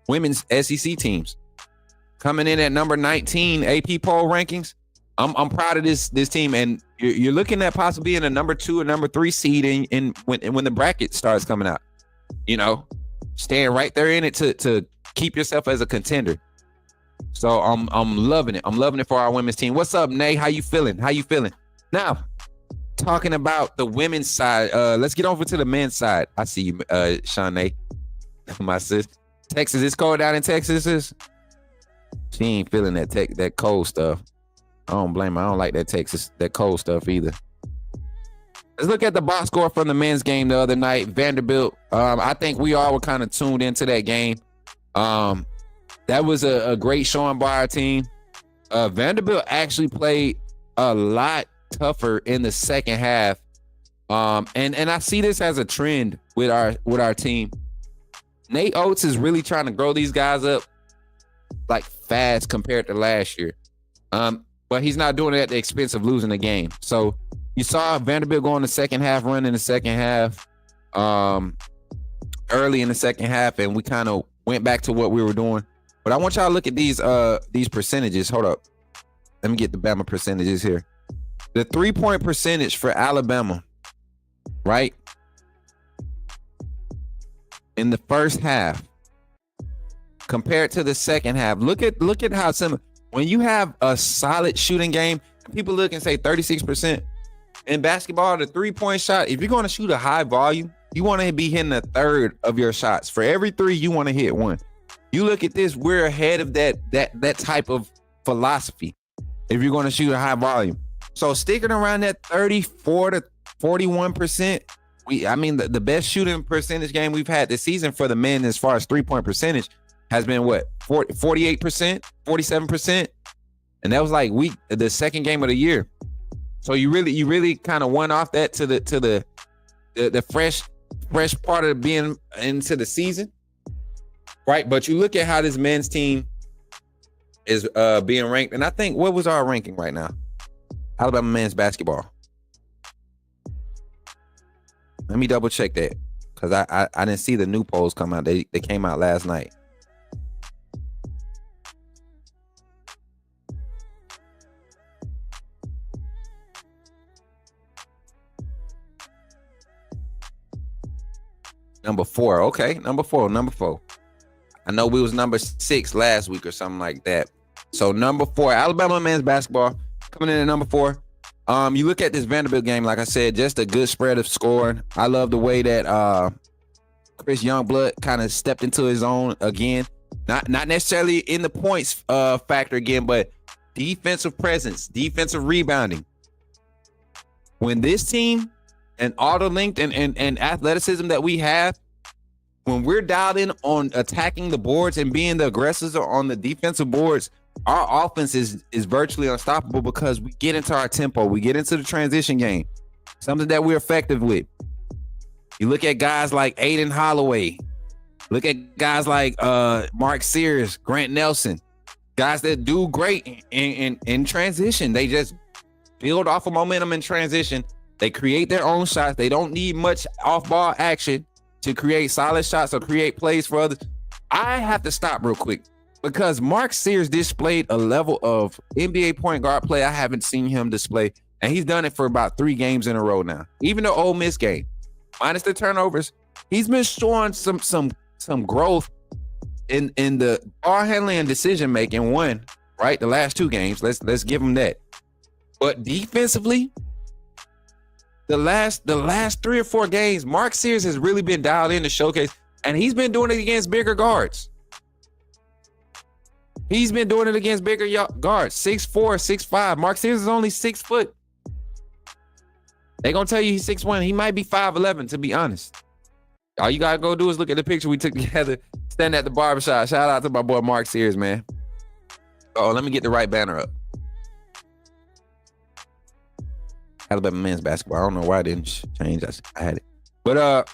women's SEC teams. Coming in at number 19 AP poll rankings. I'm proud of this team, and you're looking at possibly being a number 2 or number 3 seed in when the bracket starts coming out. You know, staying right there in it to keep yourself as a contender. So I'm loving it. I'm loving it for our women's team. What's up, Nay? How you feeling? Now, talking about the women's side, let's get over to the men's side. I see you, Shanae, my sis. Texas, it's cold down in Texas. She ain't feeling that cold stuff. I don't blame her. I don't like that cold stuff either. Let's look at the box score from the men's game the other night. Vanderbilt. I think we all were kind of tuned into that game. That was a great showing by our team. Vanderbilt actually played a lot tougher in the second half. And I see this as a trend with our team. Nate Oates is really trying to grow these guys up like fast compared to last year. But he's not doing it at the expense of losing the game. So you saw Vanderbilt go in the second half, run in the second half, early in the second half, and we kind of went back to what we were doing. But I want y'all to look at these percentages. Hold up. Let me get the Bama percentages here. The 3-point percentage for Alabama, right? In the first half compared to the second half. Look at how similar. When you have a solid shooting game, people look and say 36%. In basketball, the 3-point shot, if you're going to shoot a high volume, you want to be hitting a third of your shots. For every 3, you want to hit 1. You look at this, we're ahead of that type of philosophy if you're going to shoot a high volume. So sticking around that 34 to 41%, the best shooting percentage game we've had this season for the men as far as 3-point percentage has been what? 48%, 47%. And that was like the second game of the year. So you really kind of went off that to the fresh part of being into the season. Right. But you look at how this men's team is being ranked. And I think, what was our ranking right now? Alabama men's basketball. Let me double check that, because I didn't see the new polls come out. They came out last night. Number 4. Okay, number four. I know we was number 6 last week or something like that. So number 4, Alabama men's basketball coming in at number 4. You look at this Vanderbilt game, like I said, just a good spread of scoring. I love the way that Chris Youngblood kind of stepped into his own again. Not necessarily in the points factor again, but defensive presence, defensive rebounding. When this team and all the length and athleticism that we have, when we're dialed in on attacking the boards and being the aggressors on the defensive boards, our offense is virtually unstoppable, because we get into our tempo. We get into the transition game, something that we're effective with. You look at guys like Aiden Holloway. Look at guys like Mark Sears, Grant Nelson, guys that do great in transition. They just build off of momentum in transition. They create their own shots. They don't need much off-ball action to create solid shots or create plays for others. I have to stop real quick, because Mark Sears displayed a level of NBA point guard play I haven't seen him display, and he's done it for about 3 games in a row now. Even the Ole Miss game, minus the turnovers, he's been showing some growth in the ball handling and decision making. Right, the last 2 games, let's give him that. But defensively, the last 3 or 4 games, Mark Sears has really been dialed in to showcase, and he's been doing it against bigger guards. He's been doing it against bigger guards, 6'4", 6'5". Mark Sears is only 6 foot. They're going to tell you he's 6'1". He might be 5'11", to be honest. All you got to go do is look at the picture we took together, standing at the barbershop. Shout out to my boy Mark Sears, man. Oh, let me get the right banner up. Alabama men's basketball. I don't know why I didn't change. I had it. But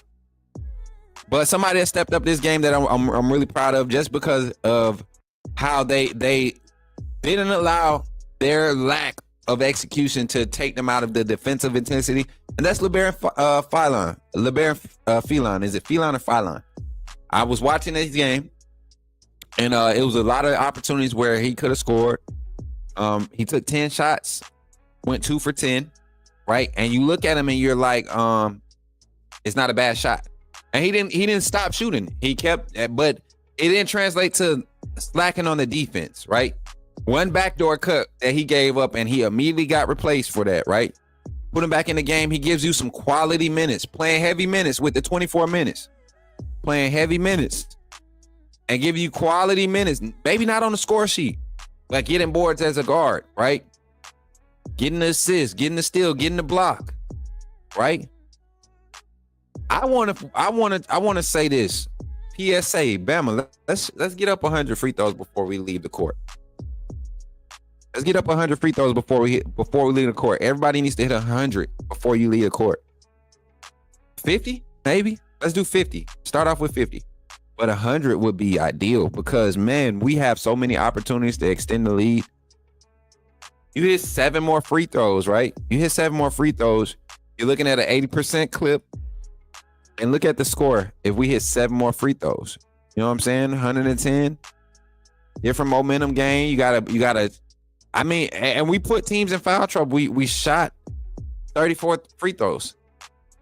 somebody that stepped up this game that I'm really proud of, just because of how they didn't allow their lack of execution to take them out of the defensive intensity, and that's LeBaron Filon. Filon, is it Filon or Filon? I was watching this game, and it was a lot of opportunities where he could have scored. He took 10 shots, went 2 for 10, right? And you look at him and you're like, it's not a bad shot. And he didn't stop shooting. He kept, but it didn't translate to slacking on the defense, right? One backdoor cut that he gave up, and he immediately got replaced for that, right? Put him back in the game. He gives you some quality minutes, playing heavy minutes with the 24 minutes, playing heavy minutes, and give you quality minutes. Maybe not on the score sheet, like getting boards as a guard, right? Getting the assist, getting the steal, getting the block, right? I want to say this. PSA, Bama, let's get up 100 free throws before we leave the court. Let's get up 100 free throws before we leave the court. Everybody needs to hit 100 before you leave the court. 50, maybe. Let's do 50. Start off with 50. But 100 would be ideal because, man, we have so many opportunities to extend the lead. You hit 7 more free throws, right? You hit 7 more free throws. You're looking at an 80% clip. And look at the score. If we hit 7 more free throws, you know what I'm saying? 110. Different momentum game. You gotta. I mean, and we put teams in foul trouble. We shot 34 free throws.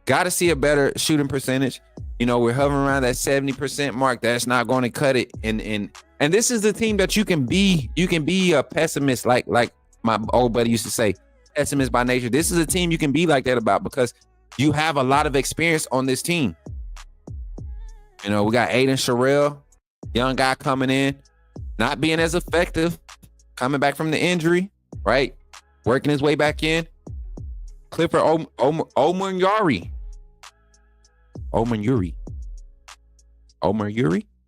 Got to see a better shooting percentage. You know, we're hovering around that 70% mark. That's not going to cut it. And this is the team that you can be. You can be a pessimist, like my old buddy used to say, pessimist by nature. This is a team you can be like that about because you have a lot of experience on this team. You know, we got Aiden Sherrill, young guy coming in, not being as effective, coming back from the injury, right? Working his way back in. Clifford Omanyuri.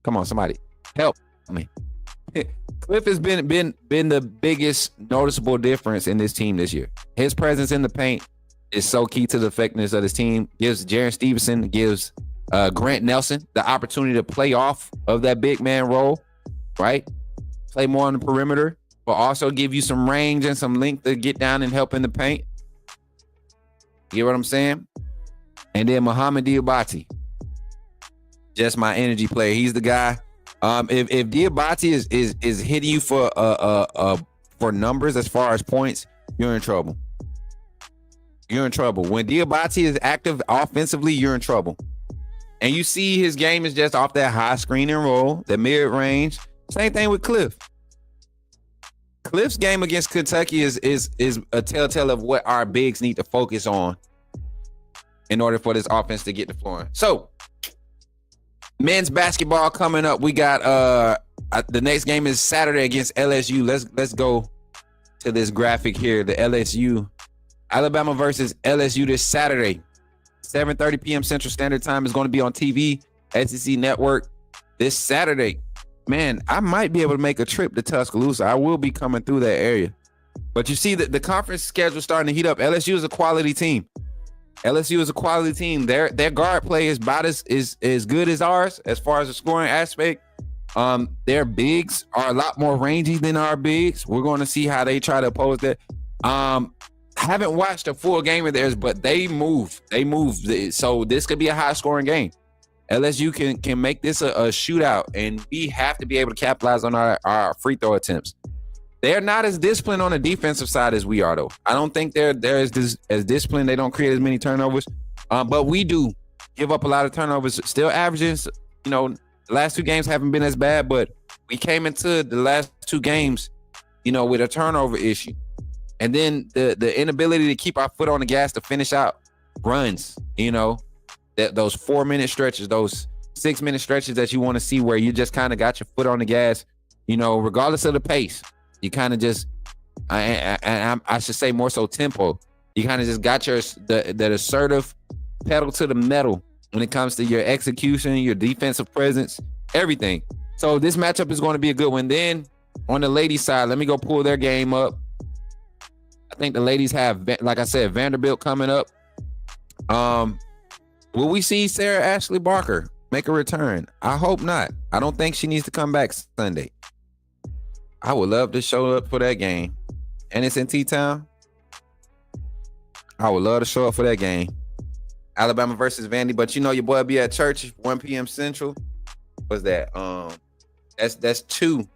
Come on, somebody help me. Cliff has been the biggest noticeable difference in this team this year. His presence in the paint is so key to the effectiveness of this team. Gives Jaren Stevenson, gives Grant Nelson the opportunity to play off of that big man role, right? Play more on the perimeter, but also give you some range and some length to get down and help in the paint. You get what I'm saying? And then Muhammad Diabate, just my energy player. He's the guy. If Diabate is hitting you for numbers as far as points, you're in trouble. You're in trouble. When Diabate is active offensively, you're in trouble. And you see his game is just off that high screen and roll, the mid range. Same thing with Cliff. Cliff's game against Kentucky is a telltale of what our bigs need to focus on in order for this offense to get to flowing. So, men's basketball coming up. We got the next game is Saturday against LSU. Let's go to this graphic here. The LSU, Alabama versus LSU this Saturday, 7:30 p.m. Central Standard Time is going to be on TV, SEC Network this Saturday. Man, I might be able to make a trip to Tuscaloosa. I will be coming through that area. But you see that the conference schedule starting to heat up. LSU is a quality team. Their guard play is about as good as ours as far as the scoring aspect. Their bigs are a lot more rangy than our bigs. We're going to see how they try to oppose that. Haven't watched a full game of theirs, but they move. So this could be a high scoring game. LSU can make this a shootout, and we have to be able to capitalize on our free throw attempts. They're not as disciplined on the defensive side as we are, though. I don't think they're as disciplined. They don't create as many turnovers, but we do give up a lot of turnovers. Still averages, the last 2 games haven't been as bad, but we came into the last 2 games, with a turnover issue. And then the inability to keep our foot on the gas to finish out runs, those 4-minute stretches, those 6-minute stretches that you want to see where you just kind of got your foot on the gas, regardless of the pace. You kind of just, I should say more so tempo. You kind of just got that assertive pedal to the metal when it comes to your execution, your defensive presence, everything. So this matchup is going to be a good one. Then on the ladies' side, let me go pull their game up. I think the ladies have, like I said, Vanderbilt coming up. Will we see Sarah Ashley Barker make a return? I hope not. I don't think she needs to come back Sunday. I would love to show up for that game. And it's in T-Town. I would love to show up for that game. Alabama versus Vandy, but you know your boy be at church 1 p.m. Central. What's that? That's 2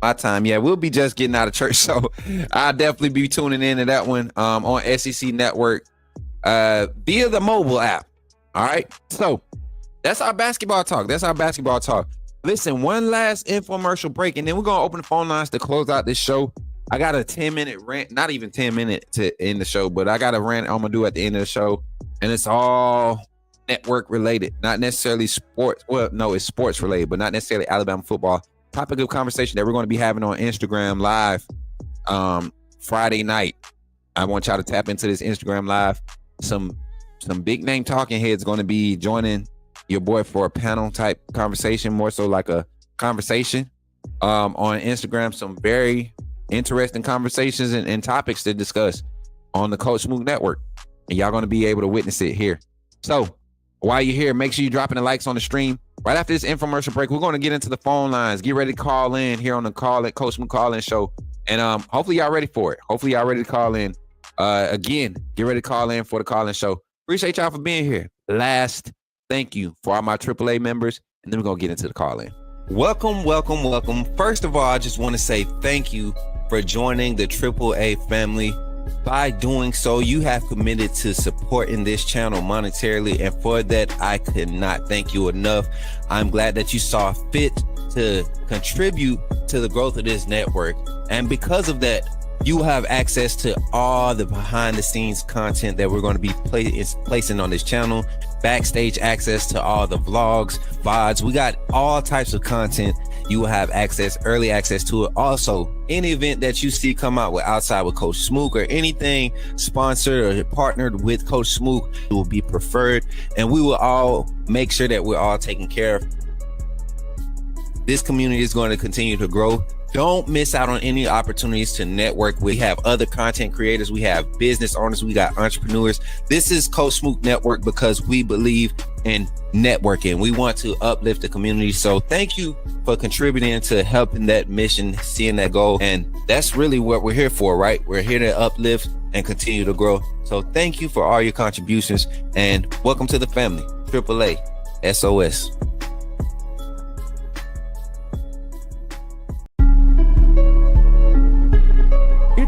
my time. Yeah, we'll be just getting out of church, so I'll definitely be tuning in to that one on SEC Network via the mobile app. All right, so that's our basketball talk. Listen, one last infomercial break, and then we're gonna open the phone lines to close out this show. I got a 10-minute rant, not even 10 minutes to end the show, but I got a rant I'm gonna do at the end of the show, and it's all network related, not necessarily sports. Well, no, it's sports related, but not necessarily Alabama football. Topic of conversation that we're going to be having on Instagram Live Friday night. I want y'all to tap into this Instagram Live. Some big name talking heads going to be joining your boy for a panel type conversation, more so like a conversation on Instagram. Some very interesting conversations and topics to discuss on the Coach Smook Network, and y'all going to be able to witness it here. So while you're here, make sure you're dropping the likes on the stream. Right after this infomercial break, we're going to get into the phone lines. Get ready to call in here on the Coach Smook Call-In Show, and hopefully y'all ready for it. Hopefully y'all ready to call in. Again, get ready to call in for the call-in show. Appreciate y'all for being here. Last thank you for all my AAA members, and then we're going to get into the call-in. Welcome. First of all, I just want to say thank you for joining the AAA family. By doing so, you have committed to supporting this channel monetarily, and for that, I could not thank you enough. I'm glad that you saw fit to contribute to the growth of this network, and because of that, you have access to all the behind-the-scenes content that we're going to be placing on this channel, backstage access to all the vlogs, VODs. We got all types of content. You will have early access to it. Also, any event that you see come out with outside with Coach Smook or anything sponsored or partnered with Coach Smook, it will be preferred, and we will all make sure that we're all taken care of. This community is going to continue to grow. Don't miss out on any opportunities to network. We have other content creators. We have business owners. We got entrepreneurs. This is Coach Smook Network because we believe in networking. We want to uplift the community. So thank you for contributing to helping that mission, seeing that goal. And that's really what we're here for, right? We're here to uplift and continue to grow. So thank you for all your contributions, and welcome to the family. AAA, SOS.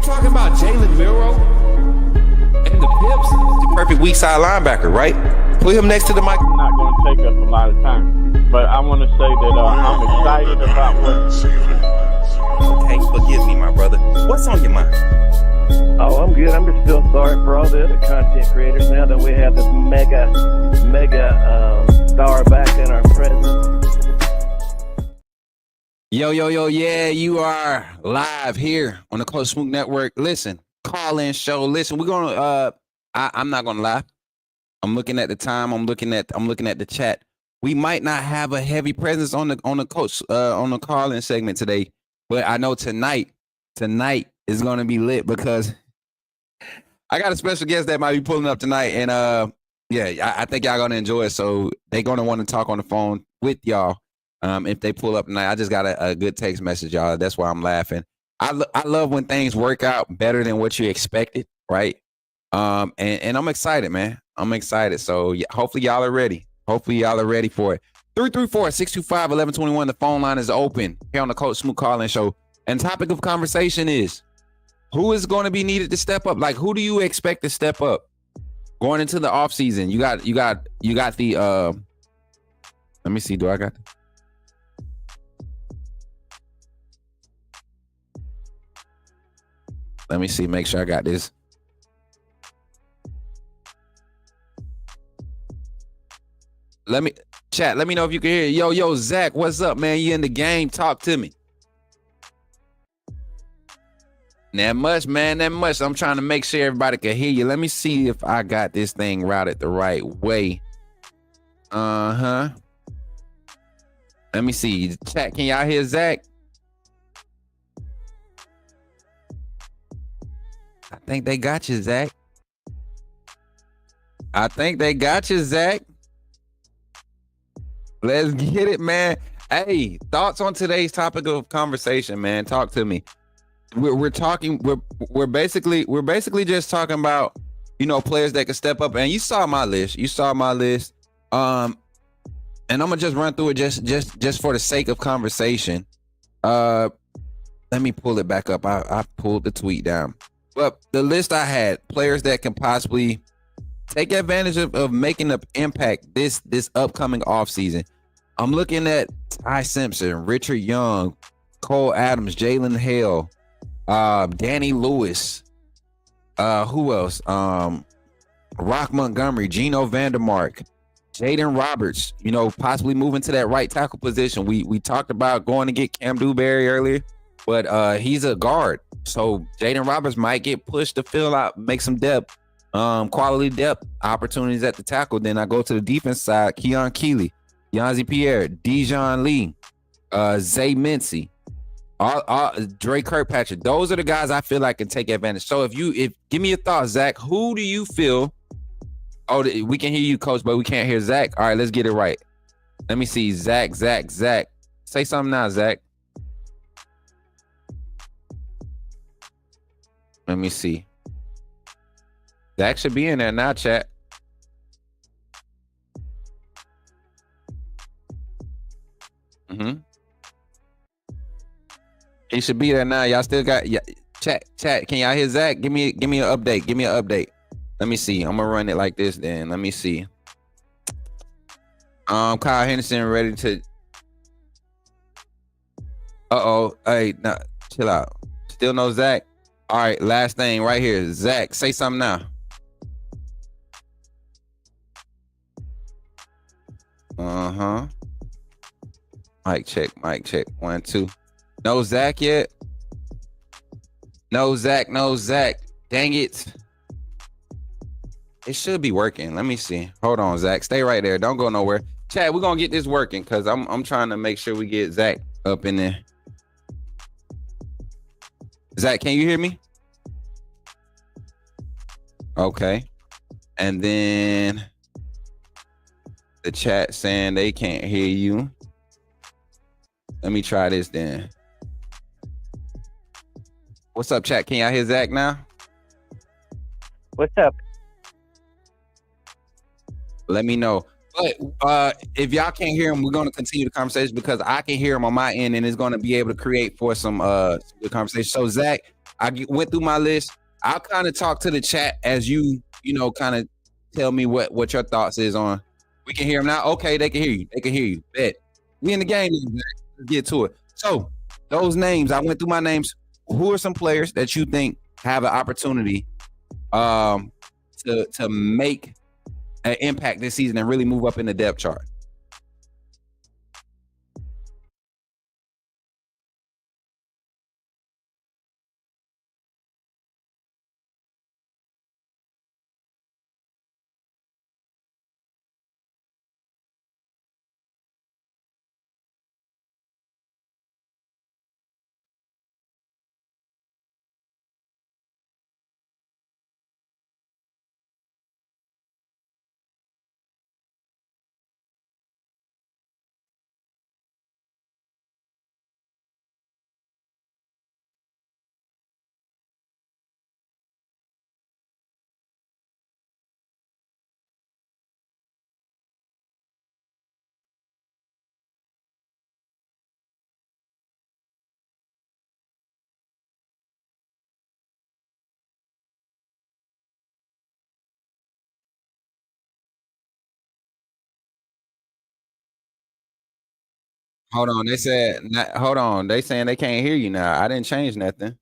Talking about Jalen Milroe and the Pips, the perfect weak side linebacker, right? Put him next to the mic. Not going to take us a lot of time, but I want to say that I'm excited about what. Okay, forgive me, my brother. What's on your mind? Oh, I'm good. I'm just still sorry for all the other content creators now that we have this mega star back in our presence. Yo, yeah, you are live here on the Coach Smook Network. Listen, call-in show. Listen, we're gonna I'm not gonna lie. I'm looking at the time, I'm looking at the chat. We might not have a heavy presence on the coach on the call-in segment today, but I know tonight is gonna be lit because I got a special guest that might be pulling up tonight, and I think y'all gonna enjoy it. So they're gonna want to talk on the phone with y'all. If they pull up tonight. I just got a good text message, y'all. That's why I'm laughing. I love when things work out better than what you expected, right? And I'm excited, man. I'm excited. So hopefully y'all are ready. Hopefully y'all are ready for it. 334-625-1121. The phone line is open here on the Coach Smook Call-In Show. And topic of conversation is, who is going to be needed to step up? Like, who do you expect to step up going into the offseason? You got the let me see. Do I got the Let me see, make sure I got this. Let me know if you can hear it. Yo, Zach, what's up, man? You in the game? Talk to me. That much, man, that much. I'm trying to make sure everybody can hear you. Let me see if I got this thing routed the right way. Let me see. Chat, can y'all hear Zach? I think they got you, Zach. Let's get it, man. Hey, thoughts on today's topic of conversation, man? Talk to me. We're basically just talking about players that can step up. And you saw my list. You saw my list. And I'm gonna just run through it just for the sake of conversation. Let me pull it back up. I pulled the tweet down. But the list I had, players that can possibly take advantage of making an impact this upcoming offseason. I'm looking at Ty Simpson, Richard Young, Cole Adams, Jalen Hale, Danny Lewis. Who else? Rock Montgomery, Geno Vandermark, Jaden Roberts, possibly moving to that right tackle position. We talked about going to get Cam Dewberry earlier, but he's a guard. So Jaden Roberts might get pushed to fill out, make some depth, quality depth opportunities at the tackle. Then I go to the defense side, Keon Keeley, Yanzi Pierre, Dijon Lee, Zay Mincy, Dre Kirkpatrick. Those are the guys I feel like can take advantage. So if give me your thoughts, Zach, who do you feel? Oh, we can hear you, Coach, but we can't hear Zach. All right, let's get it right. Let me see. Zach. Say something now, Zach. Let me see. Zach should be in there now, chat. He should be there now. Y'all still got chat. Can y'all hear Zach? Give me an update. Give me an update. Let me see. I'm gonna run it like this then. Let me see. Kyle Henderson ready to. Hey, nah, chill out. Still no Zach. All right, last thing right here. Zach, say something now. Mic check. 1, 2. No Zach yet. No Zach. Dang it. It should be working. Let me see. Hold on, Zach. Stay right there. Don't go nowhere. Chad, we're gonna get this working because I'm trying to make sure we get Zach up in there. Zach, can you hear me? Okay. And then the chat saying they can't hear you. Let me try this then. What's up, chat? Can y'all hear Zach now? What's up? Let me know. But if y'all can't hear him, we're going to continue the conversation because I can hear him on my end and it's going to be able to create for some good conversation. So Zach, I went through my list. I'll kind of talk to the chat as you kind of tell me what your thoughts is on. We can hear him now. Okay, they can hear you. Bet. We in the game. Let's get to it. So those names, I went through my names. Who are some players that you think have an opportunity to make an impact this season and really move up in the depth chart? Hold on. Hold on. They saying they can't hear you now. I didn't change nothing.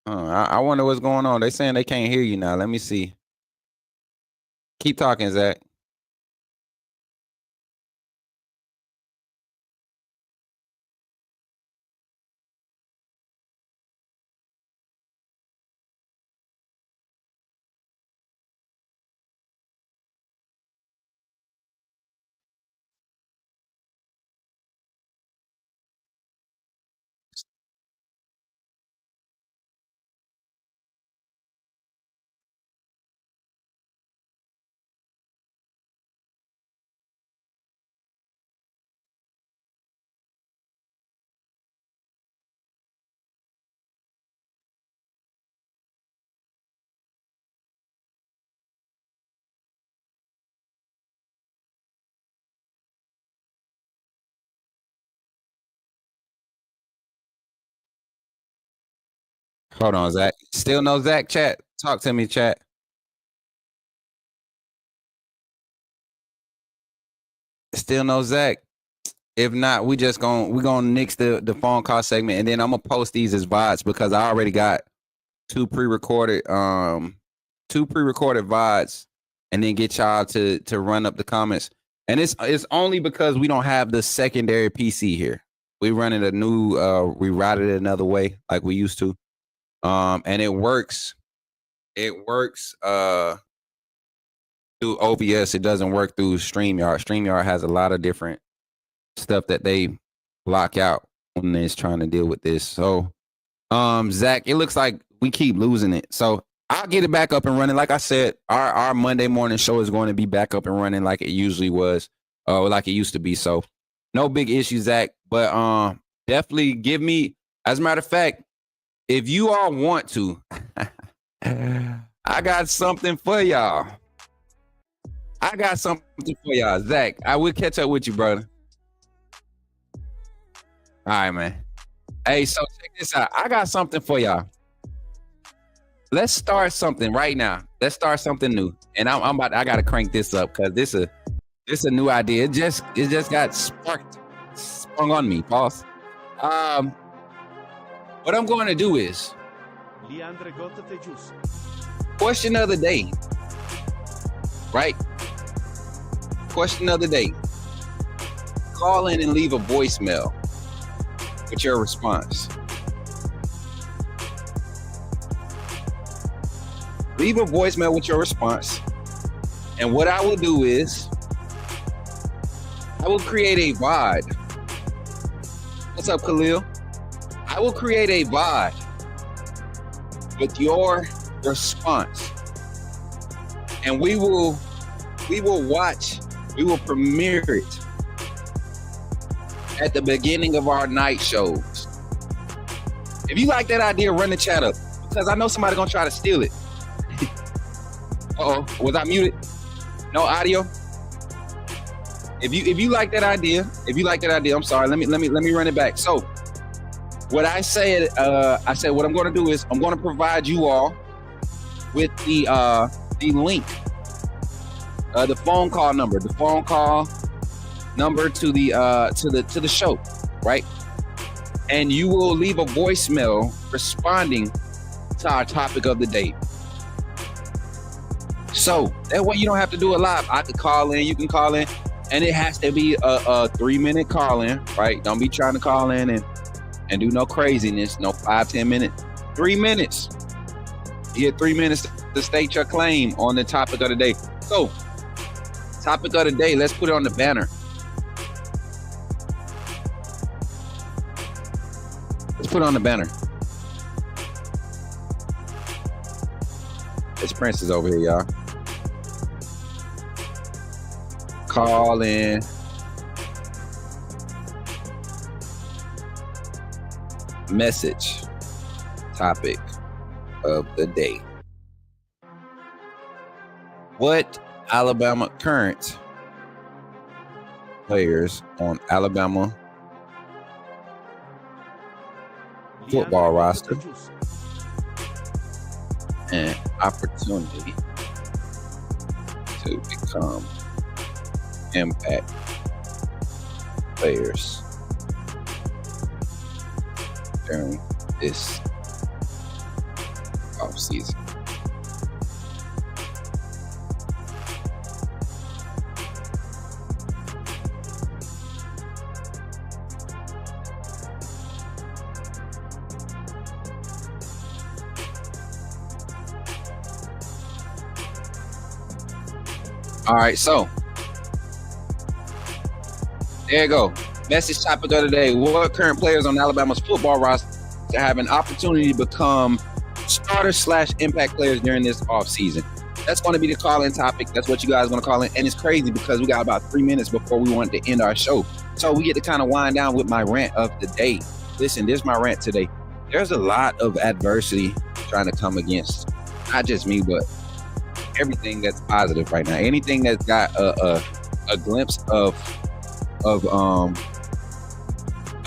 I wonder what's going on. They saying they can't hear you now. Let me see. Keep talking, Zach. Hold on, Zach. Still no Zach, chat? Talk to me, chat. Still no Zach. If not, we gonna nix the phone call segment, and then I'm gonna post these as VODs because I already got two pre-recorded VODs, and then get y'all to run up the comments. And it's only because we don't have the secondary PC here. We running a new we routed it another way like we used to. And it works through OBS. It doesn't work through StreamYard. StreamYard has a lot of different stuff that they block out when it's trying to deal with this. So Zach, it looks like we keep losing it. So I'll get it back up and running. Like I said, our Monday morning show is going to be back up and running like it usually was, like it used to be. So no big issue, Zach. But definitely give me, as a matter of fact, if you all want to, I got something for y'all. Zach. I will catch up with you, brother. All right, man. Hey, so check this out. I got something for y'all. Let's start something right now. Let's start something new. And I gotta crank this up because this a new idea. It just got sprung on me. Pause. What I'm going to do is question of the day. Right? Question of the day. Call in and leave a voicemail with your response. Leave a voicemail with your response. And what I will do is I will create a VOD. What's up, Khalil? I will create a VOD with your response. And we will premiere it at the beginning of our night shows. If you like that idea, run the chat up because I know somebody gonna try to steal it. Uh-oh, was I muted? No audio? If you like that idea, I'm sorry. Let me run it back. So what I said, what I'm gonna do is I'm gonna provide you all with the link, the phone call number to the show, right? And you will leave a voicemail responding to our topic of the day. So that way you don't have to do it live. I could call in, you can call in, and it has to be a 3-minute call in, right? Don't be trying to call in and do no craziness, no 5-10 minutes. 3 minutes. You get 3 minutes to state your claim on the topic of the day. So, topic of the day, let's put it on the banner. Let's put it on the banner. This Prince is over here, y'all. Call in. Message. Topic of the day. What Alabama current players on Alabama football roster an opportunity to become impact players during this offseason? All right, so there you go. Message topic of the day. What current players on Alabama's football roster have an opportunity to become starter/impact players during this offseason? That's going to be the call-in topic. That's what you guys want to call in. And it's crazy because we got about 3 minutes before we want to end our show. So we get to kind of wind down with my rant of the day. Listen, this is my rant today. There's a lot of adversity trying to come against not just me, but everything that's positive right now. Anything that's got a glimpse of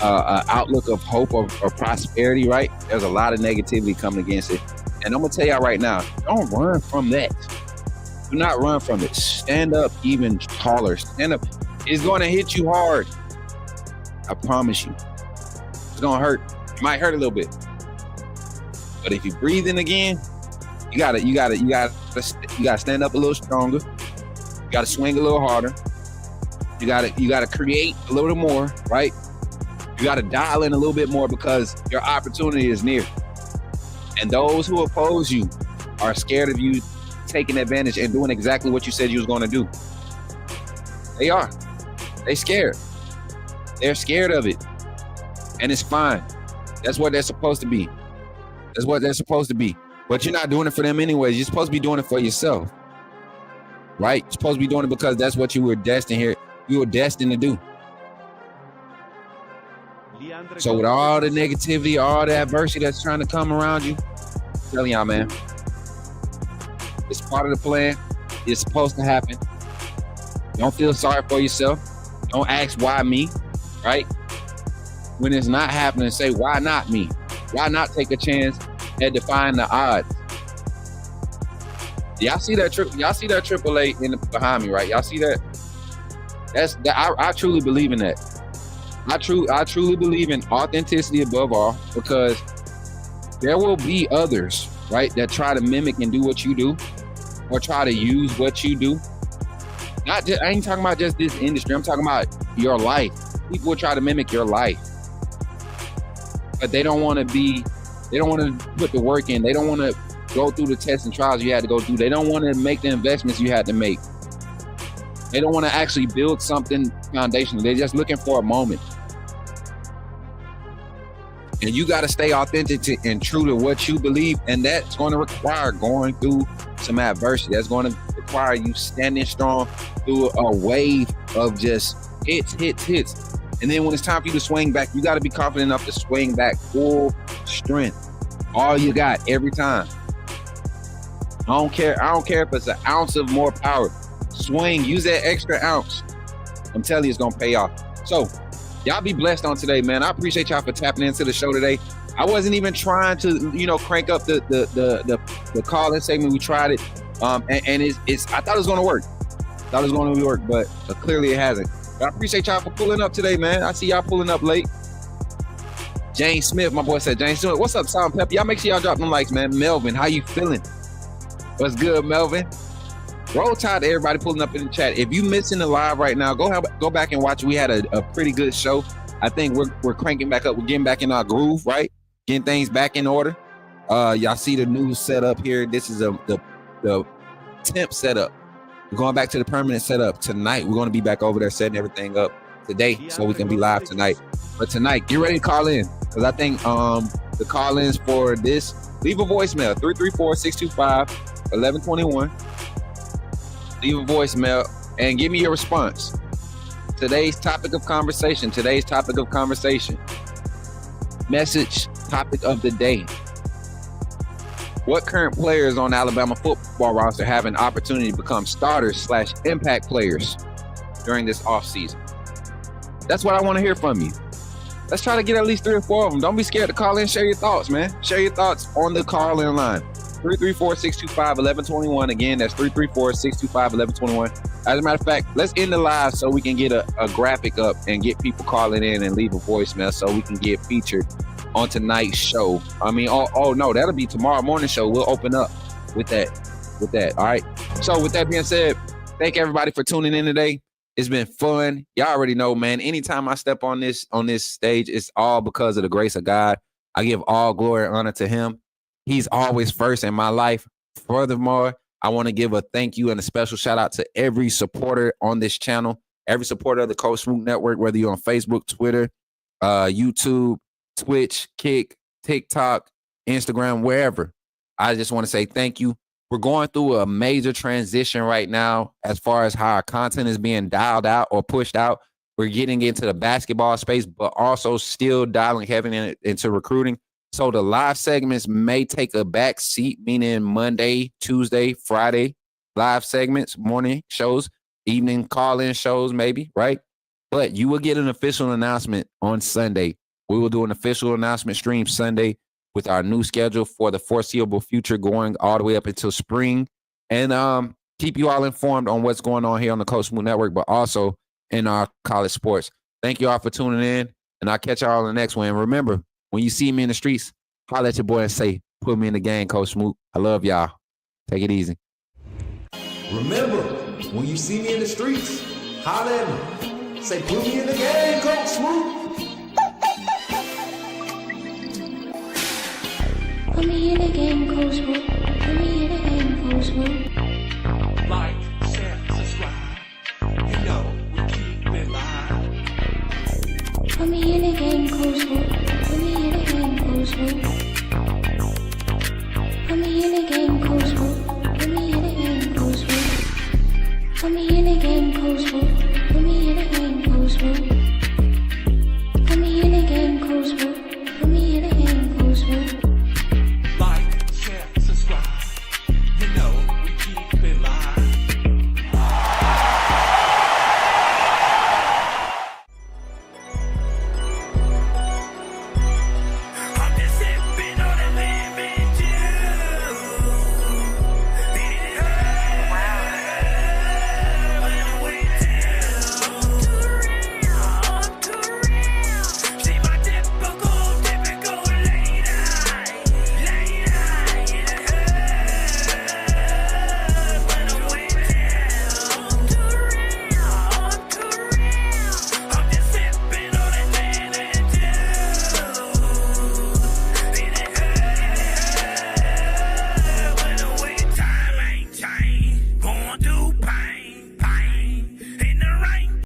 outlook of hope or prosperity, right? There's a lot of negativity coming against it. And I'm going to tell y'all right now, don't run from that. Do not run from it. Stand up even taller. Stand up. It's going to hit you hard. I promise you. It's going to hurt. It might hurt a little bit. But if you breathe in again, you gotta stand up a little stronger. You gotta swing a little harder. You gotta create a little more, right? You gotta dial in a little bit more because your opportunity is near. And those who oppose you are scared of you taking advantage and doing exactly what you said you was gonna do. They are. They scared. They're scared of it. And it's fine. That's what they're supposed to be. That's what they're supposed to be. But you're not doing it for them anyways. You're supposed to be doing it for yourself. Right? You're supposed to be doing it because that's what you were destined here. You were destined to do. So with all the negativity, all the adversity that's trying to come around you, I'm telling y'all, man, it's part of the plan. It's supposed to happen. Don't feel sorry for yourself. Don't ask why me, right? When it's not happening, say, why not me? Why not take a chance at defying the odds? Y'all see that AAA in behind me, right? Y'all see that? I truly believe in that. I truly believe in authenticity above all, because there will be others, right, that try to mimic and do what you do, or try to use what you do. I ain't talking about just this industry. I'm talking about your life. People will try to mimic your life, but they don't want to put the work in. They don't want to go through the tests and trials you had to go through. They don't want to make the investments you had to make. They don't want to actually build something foundational. They're just looking for a moment. And you got to stay authentic and true to what you believe. And that's going to require going through some adversity. That's going to require you standing strong through a wave of just hits. And then when it's time for you to swing back, you got to be confident enough to swing back full strength. All you got every time. I don't care if it's an ounce of more power. Swing, use that extra ounce. I'm telling you, it's going to pay off. So, y'all be blessed on today, man. I appreciate y'all for tapping into the show today. I wasn't even trying to, crank up the call-in segment. We tried it, and it's. I thought it was going to work. But clearly it hasn't. But I appreciate y'all for pulling up today, man. I see y'all pulling up late. James Smith, my boy said, James Smith, what's up, Salt and Pepper? Y'all make sure y'all drop them likes, man. Melvin, how you feeling? What's good, Melvin? Roll Tide to everybody pulling up in the chat. If you missing the live right now, go back and watch. We had a pretty good show. I think we're cranking back up. We're getting back in our groove, right? Getting things back in order. Y'all see the new setup here. This is the temp setup. We're going back to the permanent setup tonight. We're going to be back over there setting everything up today so we can be live tonight. But tonight, get ready to call in, because I think the call-ins for this, leave a voicemail, 334-625-1121. Leave a voicemail and give me your response. Today's topic of conversation. Message topic of the day. What current players on the Alabama football roster have an opportunity to become starters/impact players during this offseason? That's what I want to hear from you. Let's try to get at least 3 or 4 of them. Don't be scared to call in. Share your thoughts, man. Share your thoughts on the call-in line. 334-625-1121. Again, that's 334-625-1121. As a matter of fact, let's end the live so we can get a graphic up and get people calling in and leave a voicemail so we can get featured on tonight's show. I mean, oh no, that'll be tomorrow morning show. We'll open up with that. All right. So with that being said, thank everybody for tuning in today. It's been fun. Y'all already know, man. Anytime I step on this stage, it's all because of the grace of God. I give all glory and honor to him. He's always first in my life. Furthermore, I want to give a thank you and a special shout out to every supporter on this channel, every supporter of the Coach Smook Network, whether you're on Facebook, Twitter, YouTube, Twitch, Kick, TikTok, Instagram, wherever. I just want to say thank you. We're going through a major transition right now as far as how our content is being dialed out or pushed out. We're getting into the basketball space, but also still dialing heavy into recruiting. So the live segments may take a back seat, meaning Monday, Tuesday, Friday live segments, morning shows, evening call-in shows maybe, right? But you will get an official announcement on Sunday. We will do an official announcement stream Sunday with our new schedule for the foreseeable future, going all the way up until spring, and keep you all informed on what's going on here on the Coach Smook Network, but also in our college sports. Thank you all for tuning in, and I'll catch y'all on the next one. And remember, when you see me in the streets, holler at your boy and say, put me in the game, Coach Smook. I love y'all. Take it easy. Remember, when you see me in the streets, holler at me. Say, put me in the game, Coach Smook. Put me in the game, Coach Smook. Put me in the game, Coach Smook. Like, share, subscribe. You know we keep it live. Put me in the game, Coach Smook. Put me in the game, Coach Smook. Put me in the game.